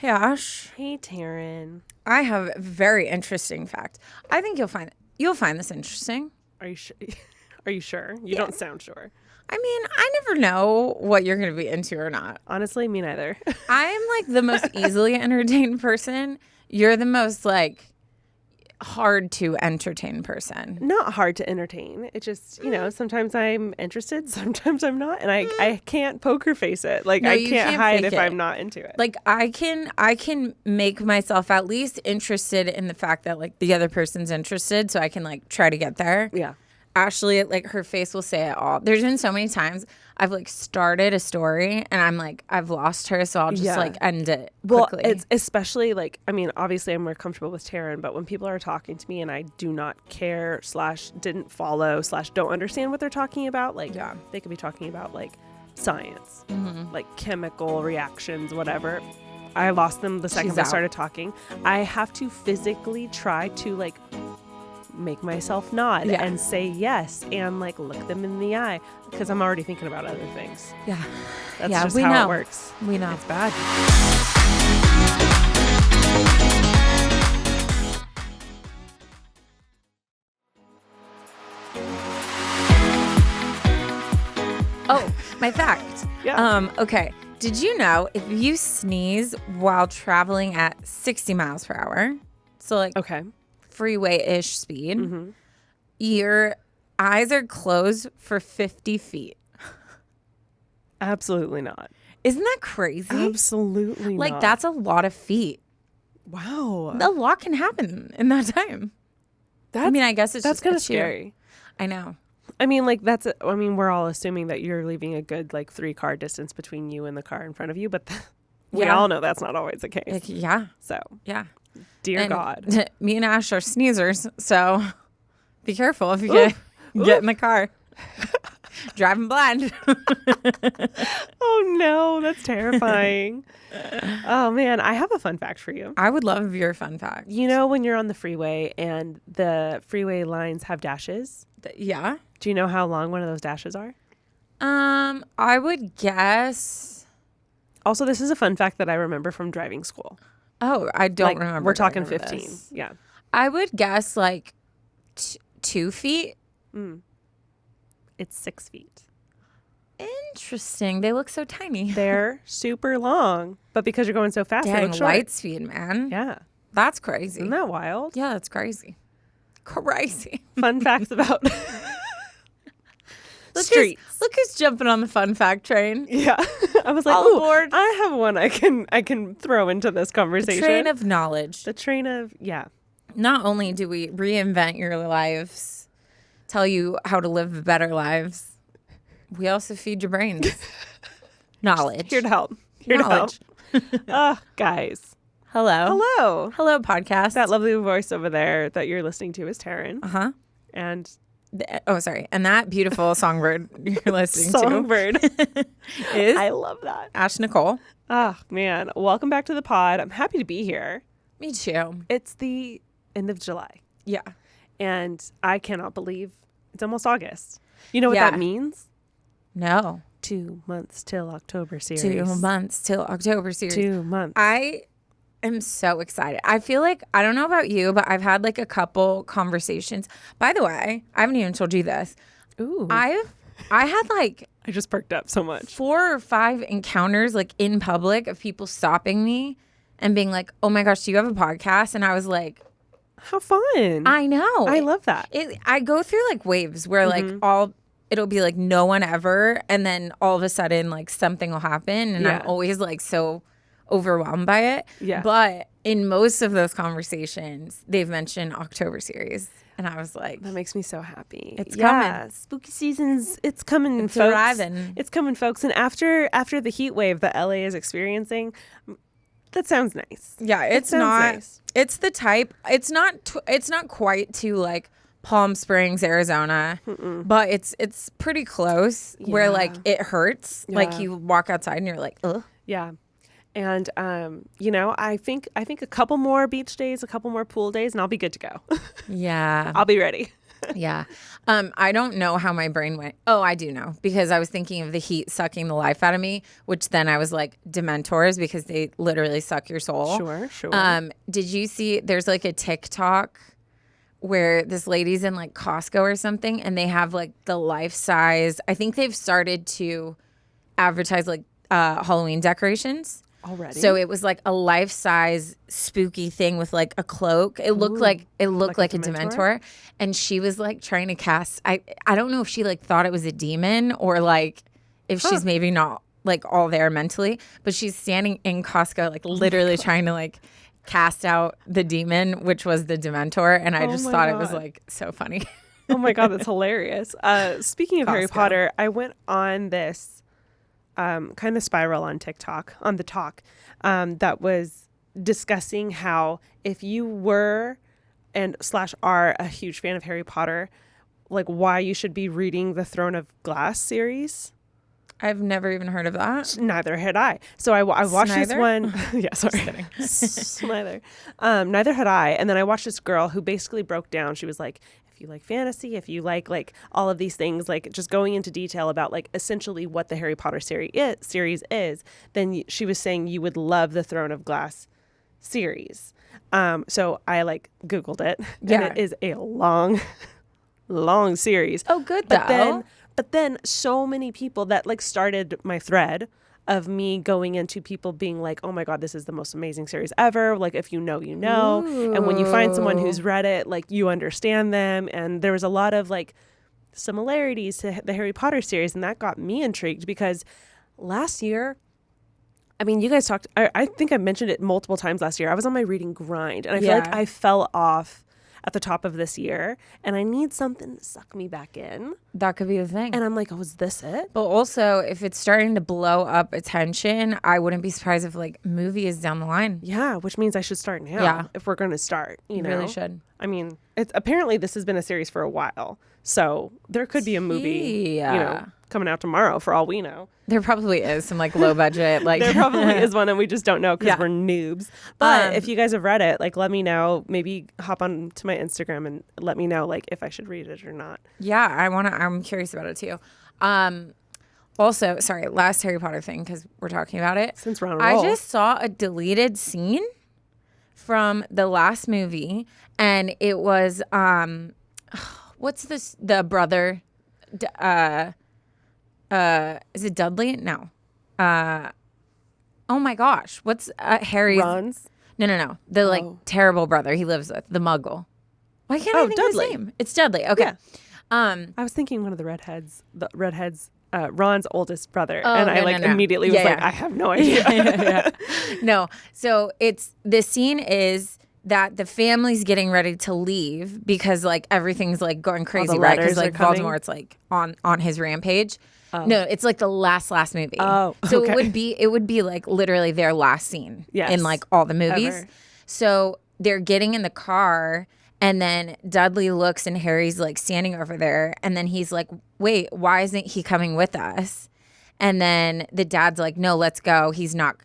Hey, Ash. Hey, Taryne. I have a very interesting fact. I think you'll find this interesting. Are you Are you sure? You don't sound sure. I mean, I never know what you're going to be into or not. Honestly, me neither. I am like the most easily entertained person. You're the most like hard to entertain person. Not hard to entertain. It just, sometimes I'm interested, sometimes I'm not, and I can't poker face it. Like No, I you can't can't hide fake if it. I'm not into it. Like I can make myself at least interested in the fact that like the other person's interested, so I can like try to get there. Yeah. Ashley, like her face will say it all. There's been so many times I've like started a story and I'm like, I've lost her, so I'll just like end it quickly. Well, it's especially like, I mean, obviously I'm more comfortable with Taryne, but when people are talking to me and I do not care / didn't follow / don't understand what they're talking about, like they could be talking about like science, like chemical reactions, whatever. I lost them the second I started talking. I have to physically try to like make myself nod and say yes and like look them in the eye because I'm already thinking about other things. Yeah. That's just how it works. We know. It's bad. Oh, my fact. Okay. Did you know if you sneeze while traveling at 60 miles per hour, so like freeway-ish speed, your eyes are closed for 50 feet. Absolutely not. Isn't that crazy? Absolutely like, not. that's a lot of feet. Wow. A lot can happen in that time. I guess that's kind of scary. I know. I mean, like, we're all assuming that you're leaving a good, like, 3-car distance between you and the car in front of you, but we all know that's not always the case. So, dear God. Me and Ash are sneezers, so be careful if you get in the car. Driving blind. Oh, no, that's terrifying. Oh, man, I have a fun fact for you. I would love your fun fact. You know when you're on the freeway and the freeway lines have dashes? Yeah. Do you know how long one of those dashes are? I would guess. Also, this is a fun fact that I remember from driving school. Oh, I don't remember. We're talking 15. This. Yeah. I would guess like 2 feet. It's 6 feet. Interesting. They look so tiny. They're super long, but because you're going so fast, they look short. Light speed, man. Yeah. That's crazy. Isn't that wild? Yeah, that's crazy. Crazy. Fun facts about streets. Look who's jumping on the fun fact train. Yeah. I was like, all aboard. I have one I can throw into this conversation. The train of knowledge. The train of, Not only do we reinvent your lives, tell you how to live better lives, we also feed your brains. Knowledge. Here to help. Here to help. Guys. Hello. Hello, podcast. That lovely voice over there that you're listening to is Taryne. Uh-huh. And and that beautiful songbird you're listening songbird is I love that. Ash Nicole. Oh, man. Welcome back to the pod. I'm happy to be here. Me too. It's the end of July. Yeah. And I cannot believe it's almost August. You know what that means? No. 2 months till October series. 2 months till October series. 2 months. I am so excited. I feel like, I don't know about you, but I've had like a couple conversations. By the way, I haven't even told you this. Ooh. I had like, I just perked up so much. 4 or 5 encounters like in public of people stopping me and being like, oh my gosh, do you have a podcast? And I was like, how fun. I know. I love that. I go through like waves where like it'll be like no one ever. And then all of a sudden like something will happen. And I'm always like so overwhelmed by it. Yeah. But in most of those conversations, they've mentioned October series. And I was like, that makes me so happy. It's coming. Spooky season's, it's coming, it's folks. arriving. It's coming, folks. And after the heat wave that LA is experiencing, that sounds nice. Yeah, it's not nice. It's the type, it's not quite to like Palm Springs, Arizona, but it's pretty close where like it hurts. Yeah. Like you walk outside and you're like, ugh. Yeah. And, I think a couple more beach days, a couple more pool days, and I'll be good to go. Yeah. I'll be ready. Yeah. I don't know how my brain went. Oh, I do know, because I was thinking of the heat sucking the life out of me, which then I was like, Dementors, because they literally suck your soul. Sure. Did you see, there's like a TikTok where this lady's in like Costco or something, and they have like the life size. I think they've started to advertise like Halloween decorations already. So it was like a life size spooky thing with like a cloak. It looked like a Dementor, and she was like trying to cast. I don't know if she like thought it was a demon or like if she's maybe not like all there mentally, but she's standing in Costco like literally trying to like cast out the demon, which was the Dementor, and I just thought it was like so funny. Oh my God, that's hilarious. Speaking of Harry Potter, I went on this kind of spiral on TikTok, on the talk, that was discussing how if you were and / are a huge fan of Harry Potter, like why you should be reading the Throne of Glass series. I've never even heard of that. Neither had I. So I watched this one. Yeah, sorry. Neither. Neither had I. And then I watched this girl who basically broke down. She was like, if you like fantasy, if you like all of these things, like just going into detail about like essentially what the Harry Potter series is, then she was saying you would love the Throne of Glass series. So I like Googled it. Yeah. And it is a long series. Oh, good though. But then so many people that like started my thread of me going into people being like, oh my God, this is the most amazing series ever. Like, if you know, you know. Ooh. And when you find someone who's read it, like you understand them. And there was a lot of like similarities to the Harry Potter series. And that got me intrigued because last year, I mean, you guys talked, I think I mentioned it multiple times last year. I was on my reading grind and I feel like I fell off at the top of this year, and I need something to suck me back in. That could be the thing. And I'm like, oh, is this it? But also, if it's starting to blow up attention, I wouldn't be surprised if like movie is down the line. Yeah, which means I should start now. If we're going to start, you know, really should. I mean, it's apparently this has been a series for a while, so there could be a movie, you know, coming out tomorrow for all we know. There probably is some like low budget, like there probably is one, and we just don't know because we're noobs. But if you guys have read it, like let me know. Maybe hop on to my Instagram and let me know like if I should read it or not. Yeah, I'm curious about it too. Also, sorry, last Harry Potter thing because we're talking about it. Since we're on a roll. I just saw a deleted scene from the last movie, and it was what's this? The brother. Is it Dudley? No. Oh my gosh. What's Harry's? Ron's? No. The like terrible brother he lives with, the Muggle. Why can't I think Dudley. of his name? It's Dudley. Okay. Yeah. I was thinking one of the redheads, Ron's oldest brother, and I immediately was like, I have no idea. No. So the scene is that the family's getting ready to leave because like everything's like going crazy, right? Because like Voldemort's like on his rampage. Oh. No, it's like the last movie. Oh, so it would be like literally their last scene in like all the movies. Ever. So they're getting in the car, and then Dudley looks, and Harry's like standing over there, and then he's like, "Wait, why isn't he coming with us?" And then the dad's like, "No, let's go. He's not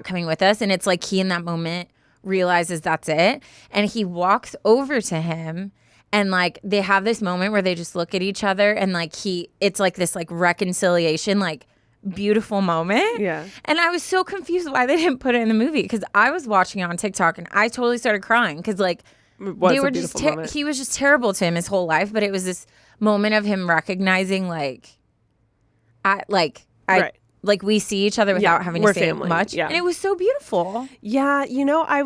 coming with us." And it's like he in that moment realizes that's it, and he walks over to him. And like they have this moment where they just look at each other, and like it's like this like reconciliation, like beautiful moment. Yeah. And I was so confused why they didn't put it in the movie because I was watching it on TikTok and I totally started crying because like they were just he was just terrible to him his whole life, but it was this moment of him recognizing like like we see each other without having to say much. Yeah. And it was so beautiful. Yeah. You know, I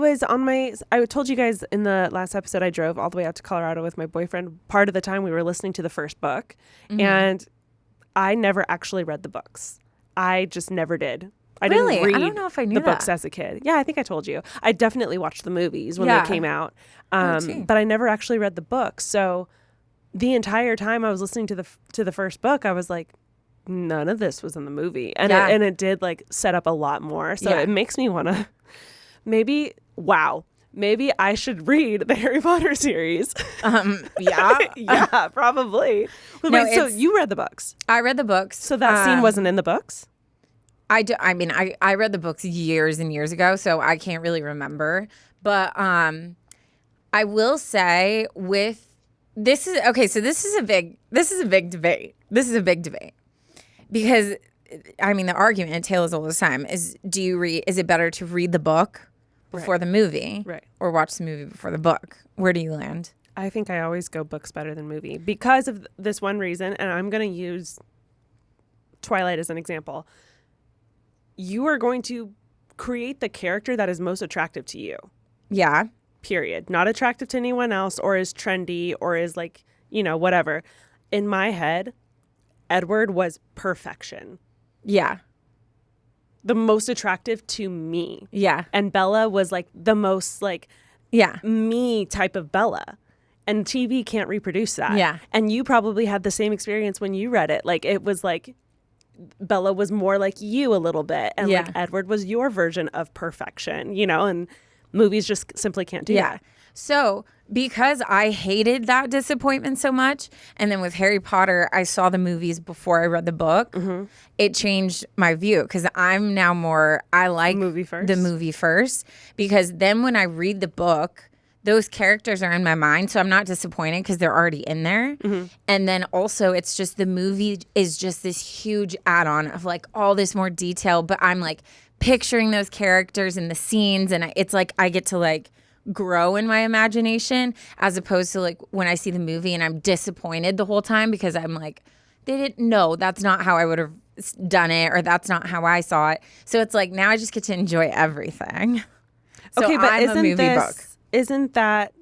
told you guys in the last episode, I drove all the way out to Colorado with my boyfriend. Part of the time we were listening to the first book, and I never actually read the books. I just never did. I didn't read I don't know if I knew the books as a kid. Yeah, I think I told you. I definitely watched the movies when they came out, but I never actually read the books. So the entire time I was listening to the first book, I was like, none of this was in the movie, and it did like set up a lot more. So it makes me want to maybe I should read the Harry Potter series. Yeah, probably. Wait, so you read the books? I read the books. So that scene wasn't in the books? I mean, I read the books years and years ago, so I can't really remember. But I will say with this is okay. So this is a big debate. This is a big debate because, I mean, the argument, tale as old as time, is is it better to read the book before the movie, or watch the movie before the book? Where do you land? I think I always go books better than movie because of this one reason, and I'm going to use Twilight as an example. You are going to create the character that is most attractive to you. Yeah. Period. Not attractive to anyone else, or is trendy, or is like, whatever. In my head, Edward was perfection. Yeah. The most attractive to me. Yeah. And Bella was like the most like me type of Bella. And TV can't reproduce that. Yeah. And you probably had the same experience when you read it. Like it was like Bella was more like you a little bit. And like Edward was your version of perfection, and movies just simply can't do that. So because I hated that disappointment so much, and then with Harry Potter, I saw the movies before I read the book, it changed my view because I'm now I like the movie first because then when I read the book, those characters are in my mind, so I'm not disappointed because they're already in there. And then also it's just the movie is just this huge add-on of like all this more detail, but I'm like picturing those characters and the scenes, and it's like I get to like grow in my imagination as opposed to like when I see the movie and I'm disappointed the whole time because I'm like, they didn't know, that's not how I would have done it, or that's not how I saw it. So it's like now I just get to enjoy everything. So okay, but I'm isn't that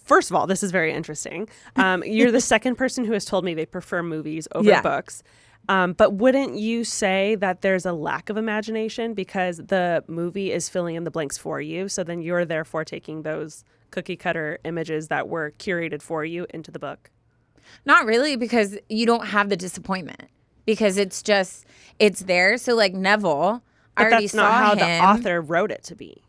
first of all, this is very interesting. You're the second person who has told me they prefer movies over books. But wouldn't you say that there's a lack of imagination because the movie is filling in the blanks for you? So then you're therefore taking those cookie cutter images that were curated for you into the book? Not really, because you don't have the disappointment because it's there. So like Neville, I already saw him. That's not how the author wrote it to be.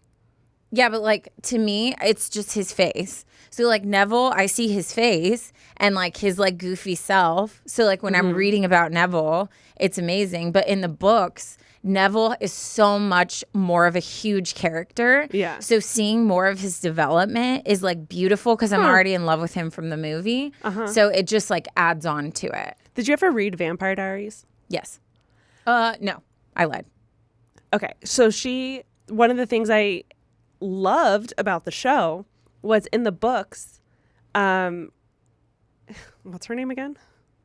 Yeah, but like to me, it's just his face. So like Neville, I see his face and like his like goofy self. So like when I'm reading about Neville, it's amazing. But in the books, Neville is so much more of a huge character. Yeah. So seeing more of his development is like beautiful because I'm already in love with him from the movie. So it just like adds on to it. Did you ever read Vampire Diaries? Yes. No, I lied. Okay. So one of the things I loved about the show was in the books, what's her name again?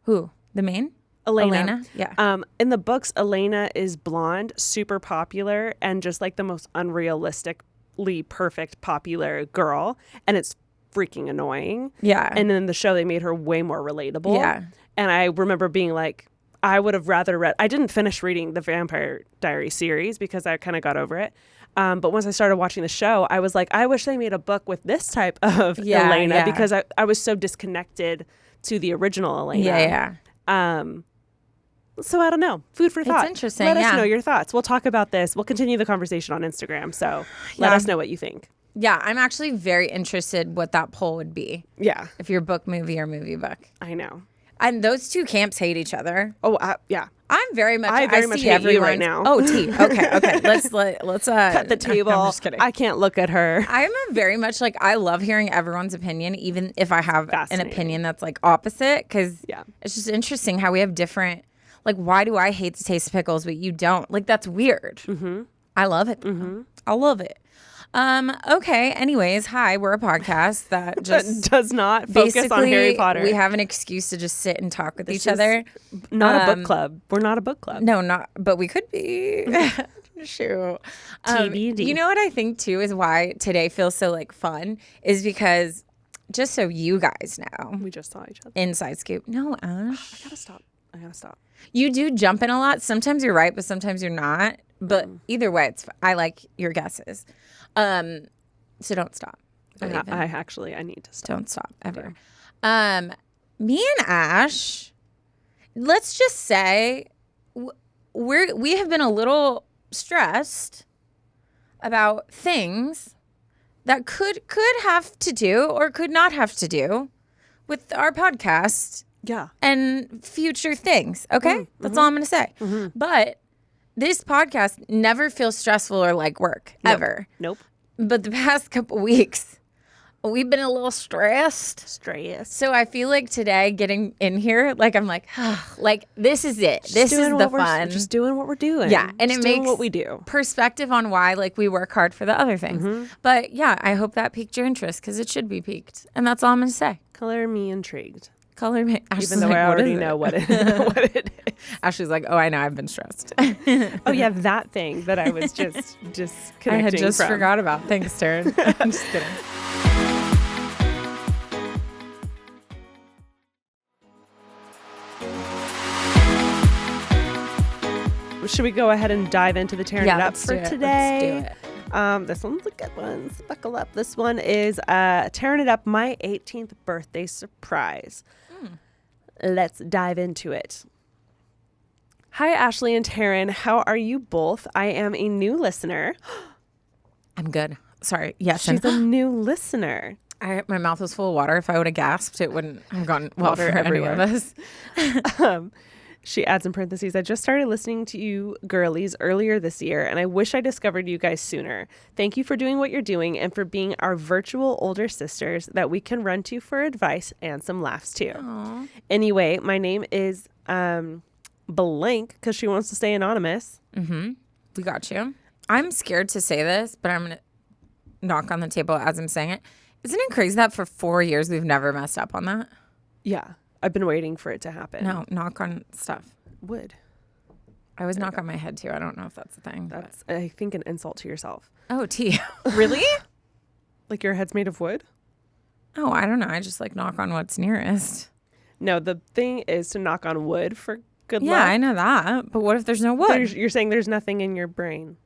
Who? The main? Elena. Yeah. In the books, Elena is blonde, super popular, and just like the most unrealistically perfect popular girl. And it's freaking annoying. Yeah. And in the show, they made her way more relatable. Yeah. And I remember being like, I would have rather read, I didn't finish reading the Vampire Diaries series because I kind of got over it. But once I started watching the show, I was like, I wish they made a book with this type of Elena because I was so disconnected to the original Elena. Yeah. So I don't know. Food for thought. It's interesting. Let us know your thoughts. We'll talk about this. We'll continue the conversation on Instagram. So let us know what you think. Yeah, I'm actually very interested what that poll would be. Yeah. If you're book movie or movie book. I know. And those two camps hate each other. Oh, yeah. I'm very much. I very much hate you right now. Oh, T. Okay. Let's cut the table. I'm just kidding. I can't look at her. I'm very much like I love hearing everyone's opinion, even if I have an opinion that's like opposite, because it's just interesting how we have different. Like, why do I hate the taste of pickles but you don't? Like, that's weird. I love it. I love it. Okay. Anyways, hi. We're a podcast that just does not focus on Harry Potter. We have an excuse to just sit and talk with each other. Not a book club. We're not a book club. No, not. But we could be. Shoot. TBD. You know what I think too is why today feels so like fun is because just so you guys know, we just saw each other. Inside scoop. No, Ash. I gotta stop. You do jump in a lot. Sometimes you're right, but sometimes you're not. But either way, I like your guesses. So don't stop. I need to stop. Don't stop ever. Yeah. Me and Ash, let's just say we have been a little stressed about things that could have to do or could not have to do with our podcast. Yeah. And future things. Okay? That's all I'm going to say. But this podcast never feels stressful or like work ever. Nope. But the past couple weeks, we've been a little stressed. So I feel like today getting in here, like I'm like, like this is it. This is the fun. Just doing what we're doing. Yeah. And just it makes what we do. Perspective on why like we work hard for the other things. But yeah, I hope that piqued your interest because it should be piqued. And that's all I'm going to say. Color me intrigued. Color me. Even though I already know what it is. Ashley's like, oh, I know. I've been stressed. Oh, yeah. That thing that I was just connecting I had just from. forgot about. Thanks, Taryne. I'm just kidding. Should we go ahead and dive into the Taryne It Up for today? Let's do it. This one's a good one. So buckle up. This one is Taryne It Up, my 18th birthday surprise. Let's dive into it. Hi, Ashley and Taryne. How are you both? I am a new listener. I'm good. Sorry. Yes. She's a new listener. My mouth was full of water. If I would have gasped, it wouldn't have gone well for everywhere. Any of us. She adds in parentheses, I just started listening to you girlies earlier this year, and I wish I discovered you guys sooner. Thank you for doing what you're doing and for being our virtual older sisters that we can run to for advice and some laughs too. Aww. Anyway, my name is blank because she wants to stay anonymous. We got you. I'm scared to say this, but I'm going to knock on the table as I'm saying it. Isn't it crazy that for 4 years we've never messed up on that? Yeah. I've been waiting for it to happen. No, knock on stuff. Wood. I always knock on my head too. I don't know if that's a thing. That's, I think, an insult to yourself. Oh, T. Really? Like your head's made of wood? Oh, I don't know. I just like knock on what's nearest. No, the thing is to knock on wood for good luck. Yeah, I know that. But what if there's no wood? You're saying there's nothing in your brain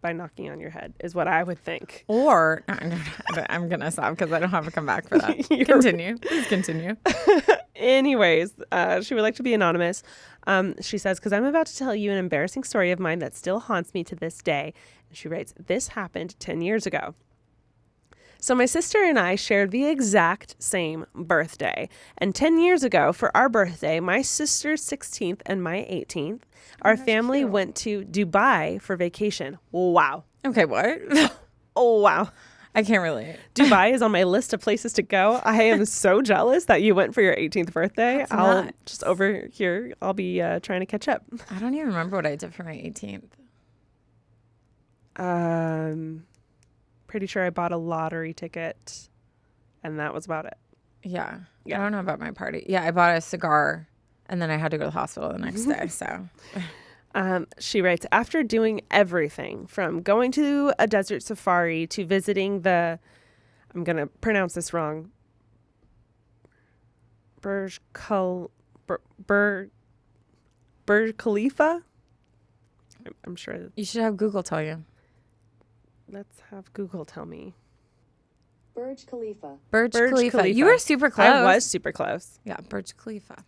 by knocking on your head is what I would think. Or, I'm going to stop because I don't have a comeback for that. Continue. Please continue. Anyways, she would like to be anonymous. She says, because I'm about to tell you an embarrassing story of mine that still haunts me to this day. And she writes, this happened 10 years ago. So my sister and I shared the exact same birthday. And 10 years ago, for our birthday, my sister's 16th and my 18th, our family went to Dubai for vacation. Wow. Okay, what? Oh, wow. I can't relate. Dubai is on my list of places to go. I am so jealous that you went for your 18th birthday. I'll just over here, I'll be trying to catch up. I don't even remember what I did for my 18th. Pretty sure I bought a lottery ticket and that was about it. Yeah. I don't know about my party. Yeah, I bought a cigar and then I had to go to the hospital the next day. So she writes, after doing everything from going to a desert safari to visiting the, I'm going to pronounce this wrong, Burj Khalifa? I'm sure. You should have Google tell you. Let's have Google tell me. Burj Khalifa. Burj Khalifa. You were super close. I was super close. Yeah, Burj Khalifa.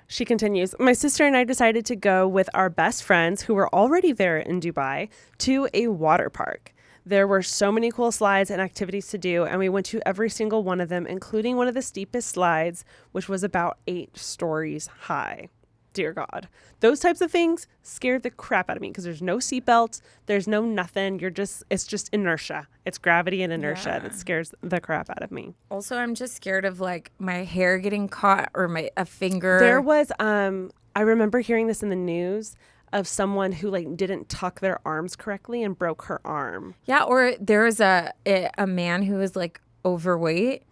She continues, my sister and I decided to go with our best friends who were already there in Dubai to a water park. There were so many cool slides and activities to do, and we went to every single one of them, including one of the steepest slides, which was about 8 stories high. Dear God. Those types of things scared the crap out of me because there's no seatbelt, there's no nothing. It's just inertia. It's gravity and inertia that scares the crap out of me. Also, I'm just scared of like my hair getting caught or a finger. There was, I remember hearing this in the news of someone who like didn't tuck their arms correctly and broke her arm. Yeah, or there was a man who was like overweight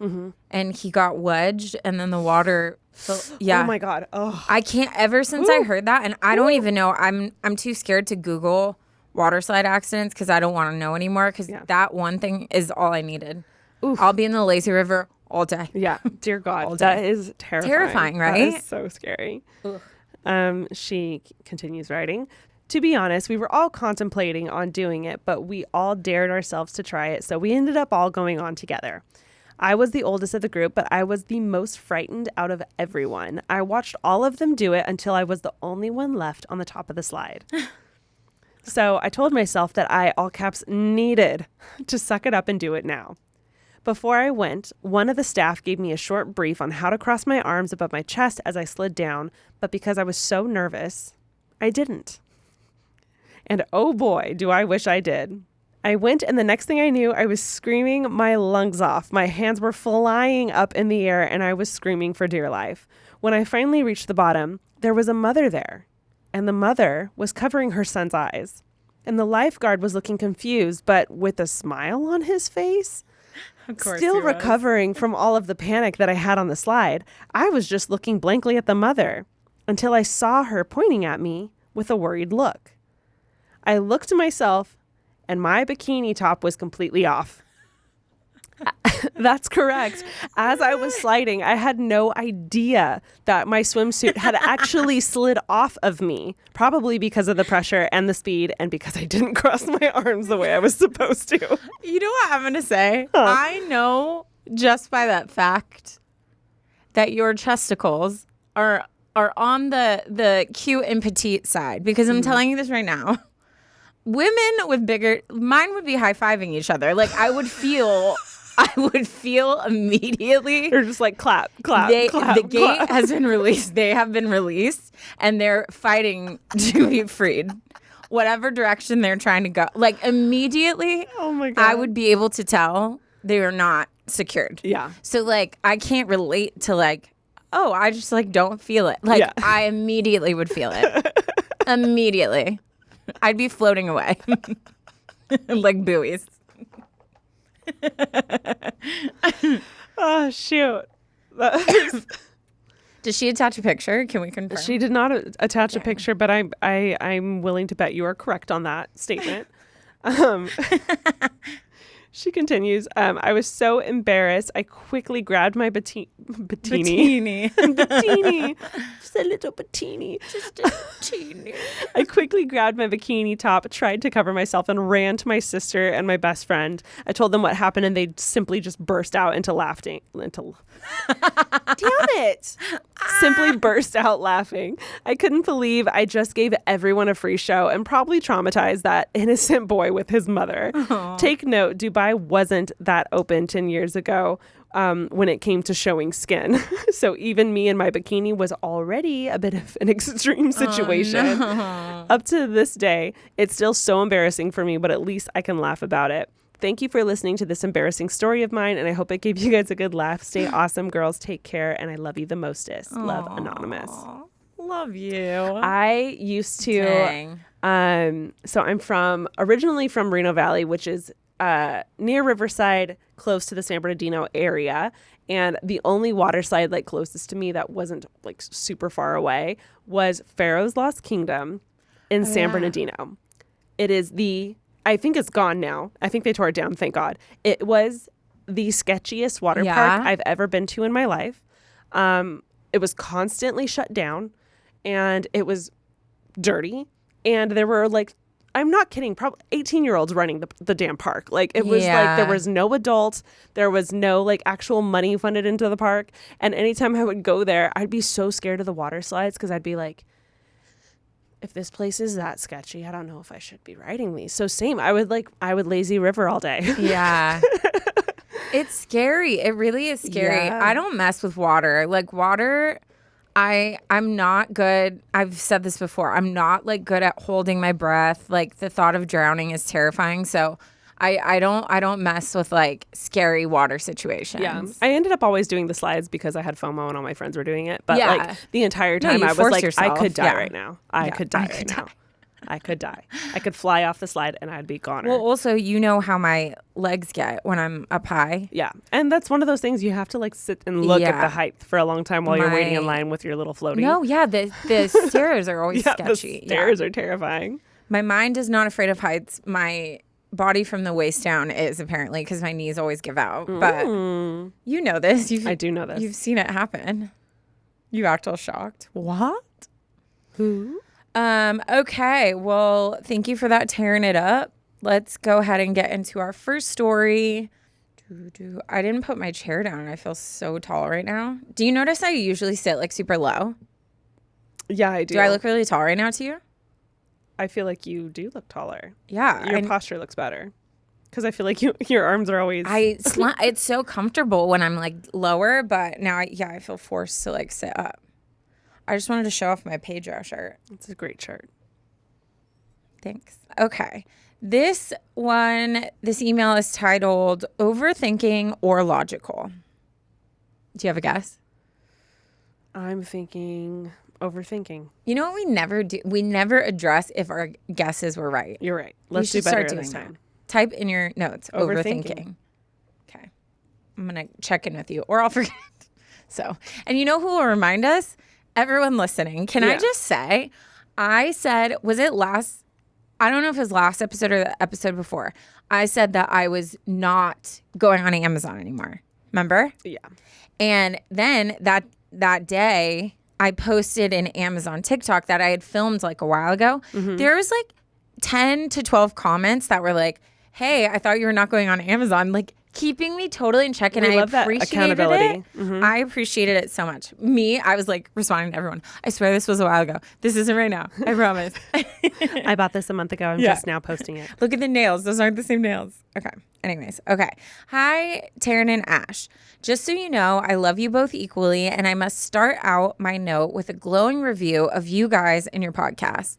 and he got wedged and then the water oh my God. Oh, I can't ever since I heard that, and I don't even know. I'm too scared to Google water slide accidents because I don't want to know anymore because that one thing is all I needed. I'll be in the lazy river all day. Yeah, dear God, that is terrifying, right? That is so scary. She continues writing. To be honest, we were all contemplating on doing it, but we all dared ourselves to try it, so we ended up all going on together. I was the oldest of the group, but I was the most frightened out of everyone. I watched all of them do it until I was the only one left on the top of the slide. So I told myself that I, all caps, needed to suck it up and do it now. Before I went, one of the staff gave me a short brief on how to cross my arms above my chest as I slid down, but because I was so nervous, I didn't. And oh boy, do I wish I did. I went, and the next thing I knew, I was screaming my lungs off. My hands were flying up in the air, and I was screaming for dear life. When I finally reached the bottom, there was a mother there, and the mother was covering her son's eyes. And the lifeguard was looking confused, but with a smile on his face. Of course, still recovering from all of the panic that I had on the slide. I was just looking blankly at the mother until I saw her pointing at me with a worried look. I looked to myself, and my bikini top was completely off. That's correct. As I was sliding, I had no idea that my swimsuit had actually slid off of me, probably because of the pressure and the speed and because I didn't cross my arms the way I was supposed to. You know what I'm going to say? I know just by that fact that your chesticles are on the cute and petite side, because I'm telling you this right now. Women with bigger, mine would be high-fiving each other. Like, I would feel immediately. They're just like clap. The gate has been released. They have been released, and they're fighting to be freed. Whatever direction they're trying to go. Like, immediately, oh my God, I would be able to tell they are not secured. Yeah. So, like, I can't relate to, like, oh, I just, like, don't feel it. Like, yeah. I immediately would feel it. Immediately. I'd be floating away. Like buoys. Oh, shoot. Did she attach a picture? Can we confirm? She did not attach a picture, but I'm willing to bet you are correct on that statement. She continues, I was so embarrassed, I quickly grabbed my bikini. Bikini. Just a little bikini. Just a bikini. I quickly grabbed my bikini top, tried to cover myself, and ran to my sister and my best friend. I told them what happened, and they simply just burst out into laughing. Damn it! Simply burst out laughing. I couldn't believe I just gave everyone a free show and probably traumatized that innocent boy with his mother. Aww. Take note, Dubai wasn't that open 10 years ago when it came to showing skin. So even me in my bikini was already a bit of an extreme situation. Oh, no. Up to this day, it's still so embarrassing for me, but at least I can laugh about it. Thank you for listening to this embarrassing story of mine, and I hope it gave you guys a good laugh. Stay awesome, girls. Take care, and I love you the mostest. Aww. Love, Anonymous. Love you. I used to... So I'm originally from Reno Valley, which is near Riverside, close to the San Bernardino area. And the only water slide like closest to me that wasn't like super far away was Pharaoh's Lost Kingdom in San Bernardino. It is I think it's gone now. I think they tore it down, thank God. It was the sketchiest water park I've ever been to in my life. It was constantly shut down, and it was dirty. And there were like, I'm not kidding, probably 18-year-olds running the damn park. Like, it was like there was no adults. There was no like actual money funded into the park. And anytime I would go there, I'd be so scared of the water slides because I'd be like, if this place is that sketchy, I don't know if I should be riding these. So same, I would lazy river all day. Yeah. It's scary. It really is scary. Yeah. I don't mess with water. Like water, I'm not good. I've said this before. I'm not like good at holding my breath. Like the thought of drowning is terrifying. So I don't mess with like scary water situations. Yeah. I ended up always doing the slides because I had FOMO and all my friends were doing it. But like the entire time I was like, yourself. I could die right now. I could die right now. I could die. I could fly off the slide and I'd be goner. Well, also, you know how my legs get when I'm up high. Yeah. And that's one of those things you have to like sit and look at the height for a long time while you're waiting in line with your little floaty. No, yeah. The stairs are always sketchy. The stairs are terrifying. My mind is not afraid of heights. My body from the waist down is apparently because my knees always give out. But you know this. I do know this. You've seen it happen. You act all shocked. What? Who? Okay. Well, thank you for that tearing it up. Let's go ahead and get into our first story. I didn't put my chair down. I feel so tall right now. Do you notice I usually sit like super low? Yeah, I do. Do I look really tall right now to you? I feel like you do look taller. Yeah. Your posture looks better. Because I feel like your arms are always... It's so comfortable when I'm like lower, but now I feel forced to like sit up. I just wanted to show off my Pedro shirt. It's a great shirt. Thanks. Okay. This email is titled Overthinking or Logical. Do you have a guess? I'm thinking overthinking. You know what we never do? We never address if our guesses were right. You're right. Let's do better this time. Type in your notes, overthinking. Okay. I'm going to check in with you or I'll forget. So, and you know who will remind us? Everyone listening. Can I just say, I said, I don't know if it was last episode or the episode before. I said that I was not going on Amazon anymore. Remember? Yeah. And then that day, I posted an Amazon TikTok that I had filmed like a while ago. Mm-hmm. There was like 10 to 12 comments that were like, hey, I thought you were not going on Amazon. Like, keeping me totally in check, and I appreciated it. Mm-hmm. I appreciated it so much. I was like responding to everyone. I swear this was a while ago. This isn't right now. I promise. I bought this a month ago. I'm just now posting it. Look at the nails. Those aren't the same nails. Okay. Anyways. Okay. Hi, Taryne and Ash. Just so you know, I love you both equally, and I must start out my note with a glowing review of you guys and your podcast.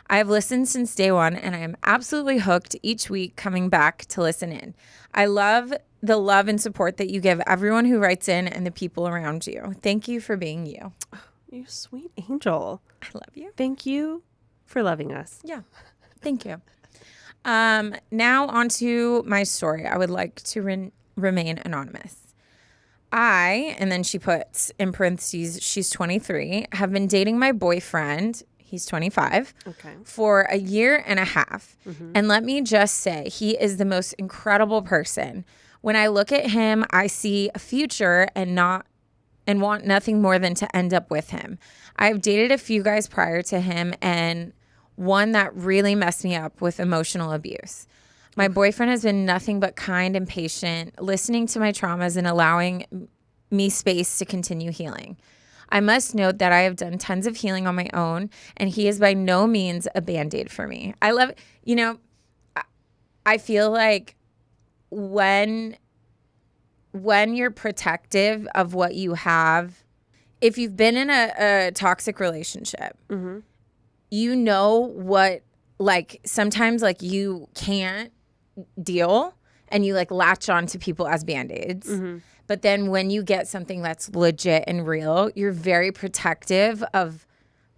I have listened since day one, and I am absolutely hooked each week coming back to listen in. I love the love and support that you give everyone who writes in and the people around you. Thank you for being you. You sweet angel. I love you. Thank you for loving us. Yeah. Thank you. Now on to my story. I would like to remain anonymous. And then she puts in parentheses, she's 23, have been dating my boyfriend, he's 25, for a year and a half. Mm-hmm. And let me just say, he is the most incredible person. When I look at him, I see a future and want nothing more than to end up with him. I've dated a few guys prior to him, and one that really messed me up with emotional abuse. My boyfriend has been nothing but kind and patient, listening to my traumas and allowing me space to continue healing. I must note that I have done tons of healing on my own, and he is by no means a Band-Aid for me. I love, I feel like when you're protective of what you have, if you've been in a toxic relationship, mm-hmm. you know what, like, sometimes, like, you can't deal and you, like, latch on to people as Band-Aids. Mm-hmm. But then when you get something that's legit and real, you're very protective of,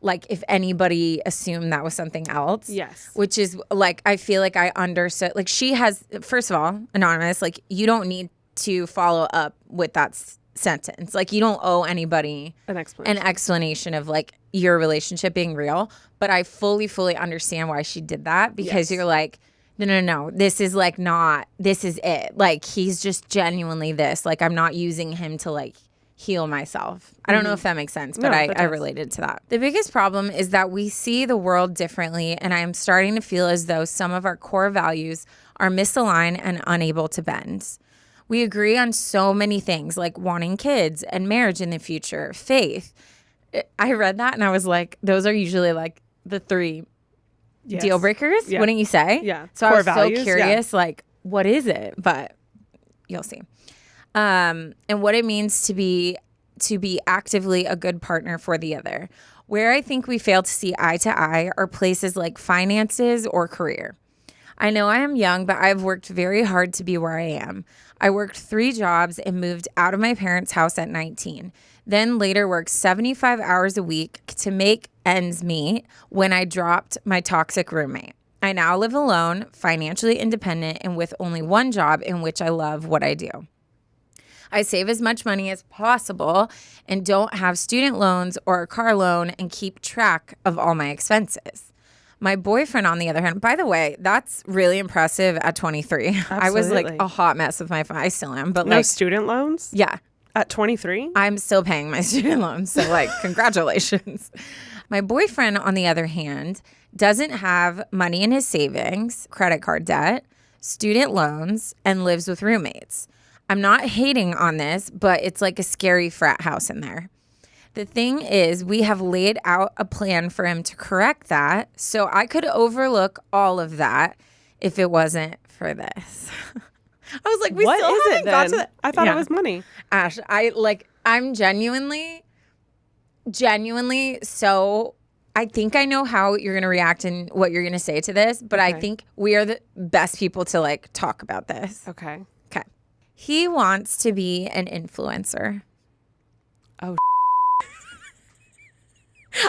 like, if anybody assumed that was something else. Yes. Which is, like, I feel like I understood. Like, she has, first of all, anonymous, like, you don't need to follow up with that sentence. Like, you don't owe anybody an explanation of, like, your relationship being real. But I fully understand why she did that, because you're like, no, this is, like, not, this is it. Like, he's just genuinely this. Like, I'm not using him to, like, heal myself. I don't know if that makes sense, but I related to that. The biggest problem is that we see the world differently, and I am starting to feel as though some of our core values are misaligned and unable to bend. We agree on so many things, like wanting kids and marriage in the future, faith. I read that and I was like, those are usually, like, the three deal breakers, wouldn't you say? Yeah. So core I was values, so curious, like, what is it? But you'll see. And what it means to be actively a good partner for the other. Where I think we fail to see eye to eye are places like finances or career. I know I am young, but I've worked very hard to be where I am. I worked 3 jobs and moved out of my parents' house at 19. Then later worked 75 hours a week to make ends meet when I dropped my toxic roommate. I now live alone, financially independent, and with only one job in which I love what I do. I save as much money as possible and don't have student loans or a car loan and keep track of all my expenses. My boyfriend, on the other hand, by the way, that's really impressive at 23. Absolutely. I was like a hot mess with my phone. I still am. But no like, student loans? Yeah. At 23? I'm still paying my student loans. So, like, congratulations. My boyfriend, on the other hand, doesn't have money in his savings, credit card debt, student loans, and lives with roommates. I'm not hating on this, but it's like a scary frat house in there. The thing is, we have laid out a plan for him to correct that, so I could overlook all of that if it wasn't for this. I was like, what is it then? I thought it was money. Ash, I'm genuinely so I think I know how you're going to react and what you're going to say to this, but I think we are the best people to like talk about this. Okay. Okay. He wants to be an influencer. Oh,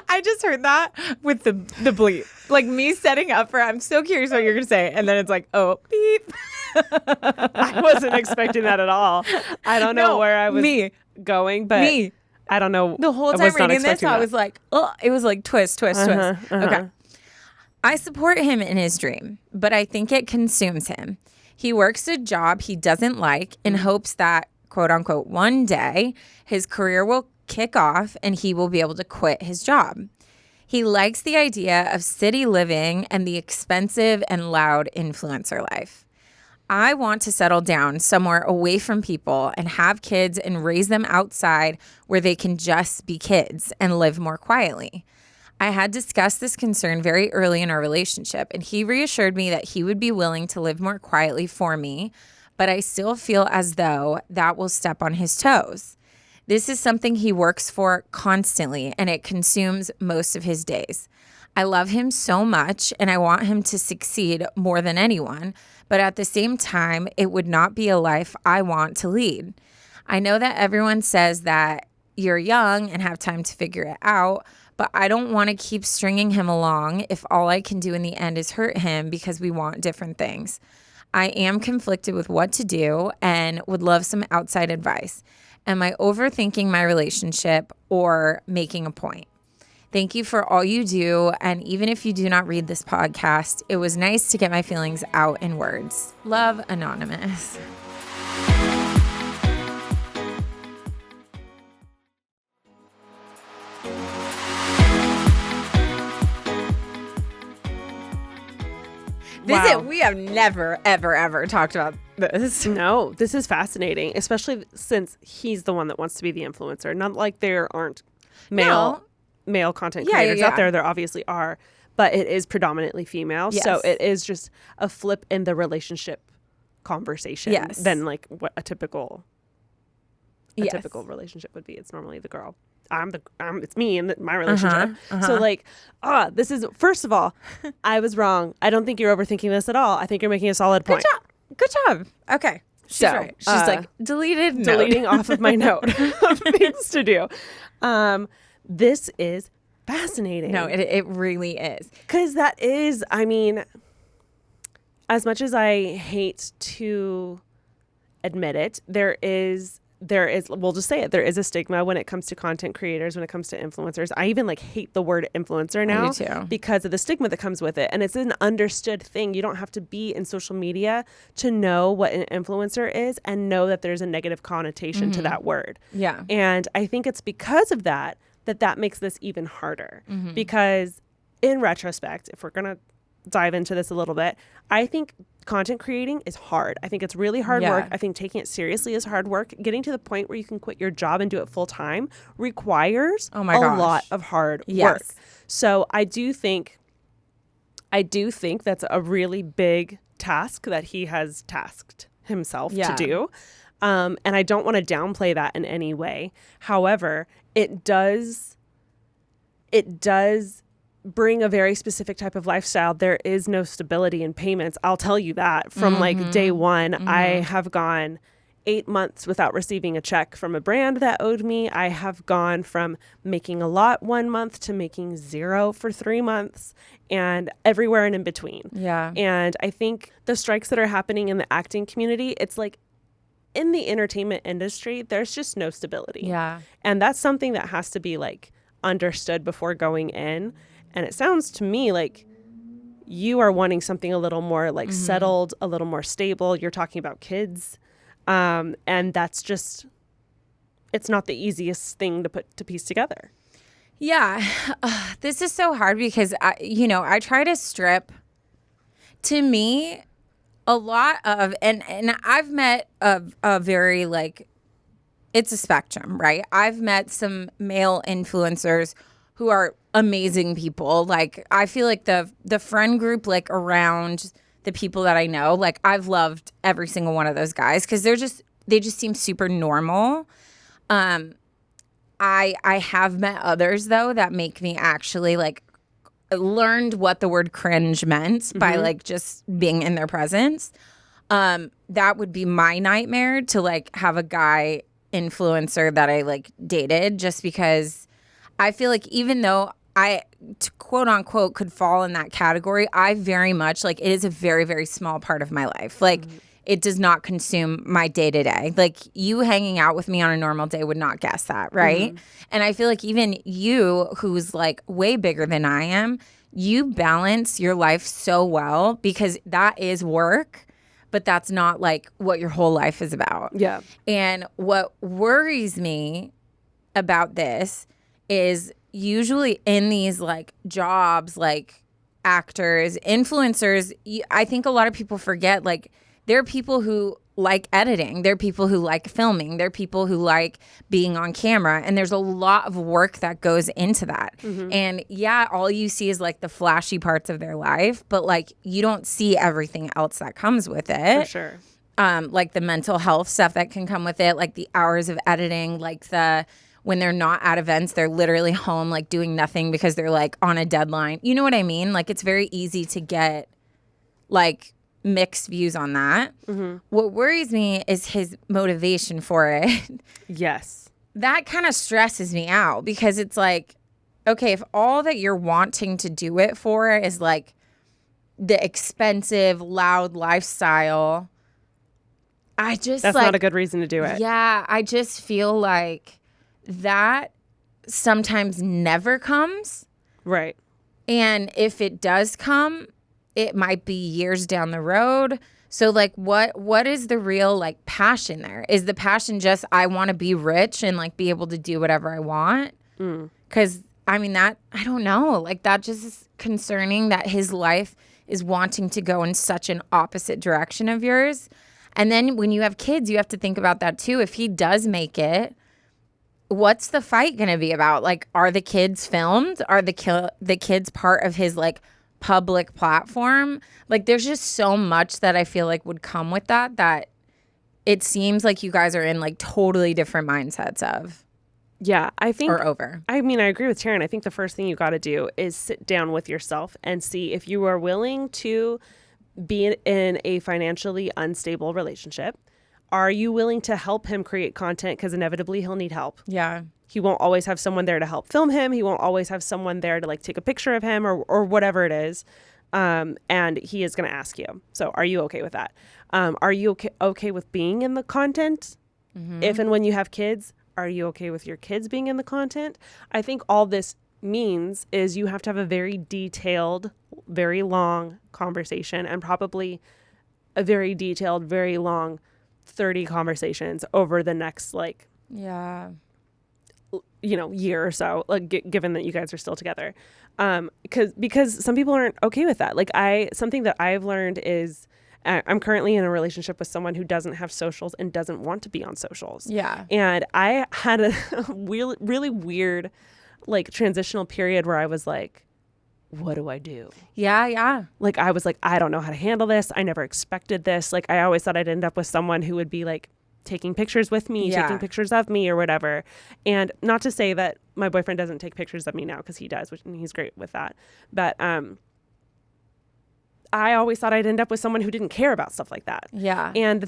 I just heard that with the bleep. Like me setting up for, I'm so curious what you're going to say. And then it's like, oh, beep. I wasn't expecting that at all. I don't know where I was going, but I don't know. The whole time reading this, I was like, oh, it was like twist. Okay. I support him in his dream, but I think it consumes him. He works a job he doesn't like in hopes that, quote unquote, one day his career will kick off and he will be able to quit his job. He likes the idea of city living and the expensive and loud influencer life. I want to settle down somewhere away from people and have kids and raise them outside where they can just be kids and live more quietly. I had discussed this concern very early in our relationship, and he reassured me that he would be willing to live more quietly for me, but I still feel as though that will step on his toes. This is something he works for constantly, and it consumes most of his days. I love him so much, and I want him to succeed more than anyone, but at the same time, it would not be a life I want to lead. I know that everyone says that you're young and have time to figure it out, but I don't want to keep stringing him along if all I can do in the end is hurt him because we want different things. I am conflicted with what to do and would love some outside advice. Am I overthinking my relationship or making a point? Thank you for all you do, and even if you do not read this podcast, it was nice to get my feelings out in words. Love, Anonymous. We have never, ever talked about this. No, this is fascinating, especially since he's the one that wants to be the influencer. Not like there aren't male content creators out there. There obviously are, but it is predominantly female. Yes. So it is just a flip in the relationship conversation than like what a typical relationship would be. It's normally the girl. It's me and my relationship. So like, this is, first of all, I was wrong. I don't think you're overthinking this at all. I think you're making a solid point. Good job. Okay. She's right. She's like, deleting off of my note of things to do. This is fascinating. No, it really is. Because that is, I mean, as much as I hate to admit it, there is, we'll just say it, there is a stigma when it comes to content creators, when it comes to influencers. I even like hate the word influencer now because of the stigma that comes with it. And it's an understood thing. You don't have to be in social media to know what an influencer is and know that there's a negative connotation to that word. Yeah. And I think it's because of that makes this even harder. Because in retrospect, if we're going to dive into this a little bit, I think content creating is hard. I think it's really hard work. I think taking it seriously is hard work. Getting to the point where you can quit your job and do it full time requires a lot of hard work. So I do think that's a really big task that he has tasked himself to do. And I don't want to downplay that in any way. However, it does bring a very specific type of lifestyle. There is no stability in payments. I'll tell you that from like day one. I have gone 8 months without receiving a check from a brand that owed me. I have gone from making a lot 1 month to making 0 for 3 months and everywhere and in between. Yeah. And I think the strikes that are happening in the acting community, it's like in the entertainment industry, there's just no stability. Yeah. And that's something that has to be like understood before going in. And it sounds to me like you are wanting something a little more like settled, a little more stable. You're talking about kids. And that's just, it's not the easiest thing to piece together. Yeah. This is so hard because, I try to strip, to me, a lot of, and I've met a very like, it's a spectrum, right? I've met some male influencers who are amazing people. Like, I feel like the friend group, like around the people that I know, like I've loved every single one of those guys because they just seem super normal. I have met others though that make me actually like learned what the word cringe meant by like just being in their presence. That would be my nightmare, to like have a guy influencer that I like dated, just because I feel like even though I quote unquote could fall in that category, I very much like, it is a very, very small part of my life. Like it does not consume my day to day. Like you hanging out with me on a normal day would not guess that. Right. And I feel like even you, who's like way bigger than I am, you balance your life so well, because that is work, but that's not like what your whole life is about. Yeah. And what worries me about this is usually in these like jobs, like actors, influencers, I think a lot of people forget, like there are people who like editing, there are people who like filming, there are people who like being on camera, and there's a lot of work that goes into that. And yeah, all you see is like the flashy parts of their life, but like you don't see everything else that comes with it. For sure. Like the mental health stuff that can come with it, like the hours of editing, like when they're not at events, they're literally home like doing nothing because they're like on a deadline. You know what I mean? Like it's very easy to get like mixed views on that. What worries me is his motivation for it. Yes. That kind of stresses me out, because it's like, okay, if all that you're wanting to do it for is like the expensive, loud lifestyle, that's like, not a good reason to do it. Yeah, I just feel like that sometimes never comes. Right. And if it does come, it might be years down the road. So like what is the real like passion there? Is the passion just I want to be rich and like be able to do whatever I want? Because I mean that, I don't know, like that just is concerning that his life is wanting to go in such an opposite direction of yours. And then when you have kids, you have to think about that too. If he does make it, what's the fight going to be about? Like, are the kids filmed? Are the kids part of his like public platform? Like there's just so much that I feel like would come with that it seems like you guys are in like totally different mindsets of. Yeah, I think or over. I mean, I agree with Taryne. I think the first thing you got to do is sit down with yourself and see if you are willing to be in a financially unstable relationship. Are you willing to help him create content? Because inevitably he'll need help. Yeah. He won't always have someone there to help film him. He won't always have someone there to like take a picture of him or whatever it is. And he is going to ask you. So are you okay with that? Are you okay with being in the content? If and when you have kids, are you okay with your kids being in the content? I think all this means is you have to have a very detailed, very long conversation, and probably a very detailed, very long 30 conversations over the next like year or so, like given that you guys are still together, because some people aren't okay with that. Like something that I've learned is I'm currently in a relationship with someone who doesn't have socials and doesn't want to be on socials. Yeah. And I had a really weird like transitional period where I was like, what do I do? Yeah. Like I was like, I don't know how to handle this. I never expected this. Like I always thought I'd end up with someone who would be like taking pictures with me, taking pictures of me or whatever. And not to say that my boyfriend doesn't take pictures of me now, because he does, and he's great with that. But I always thought I'd end up with someone who didn't care about stuff like that. Yeah. And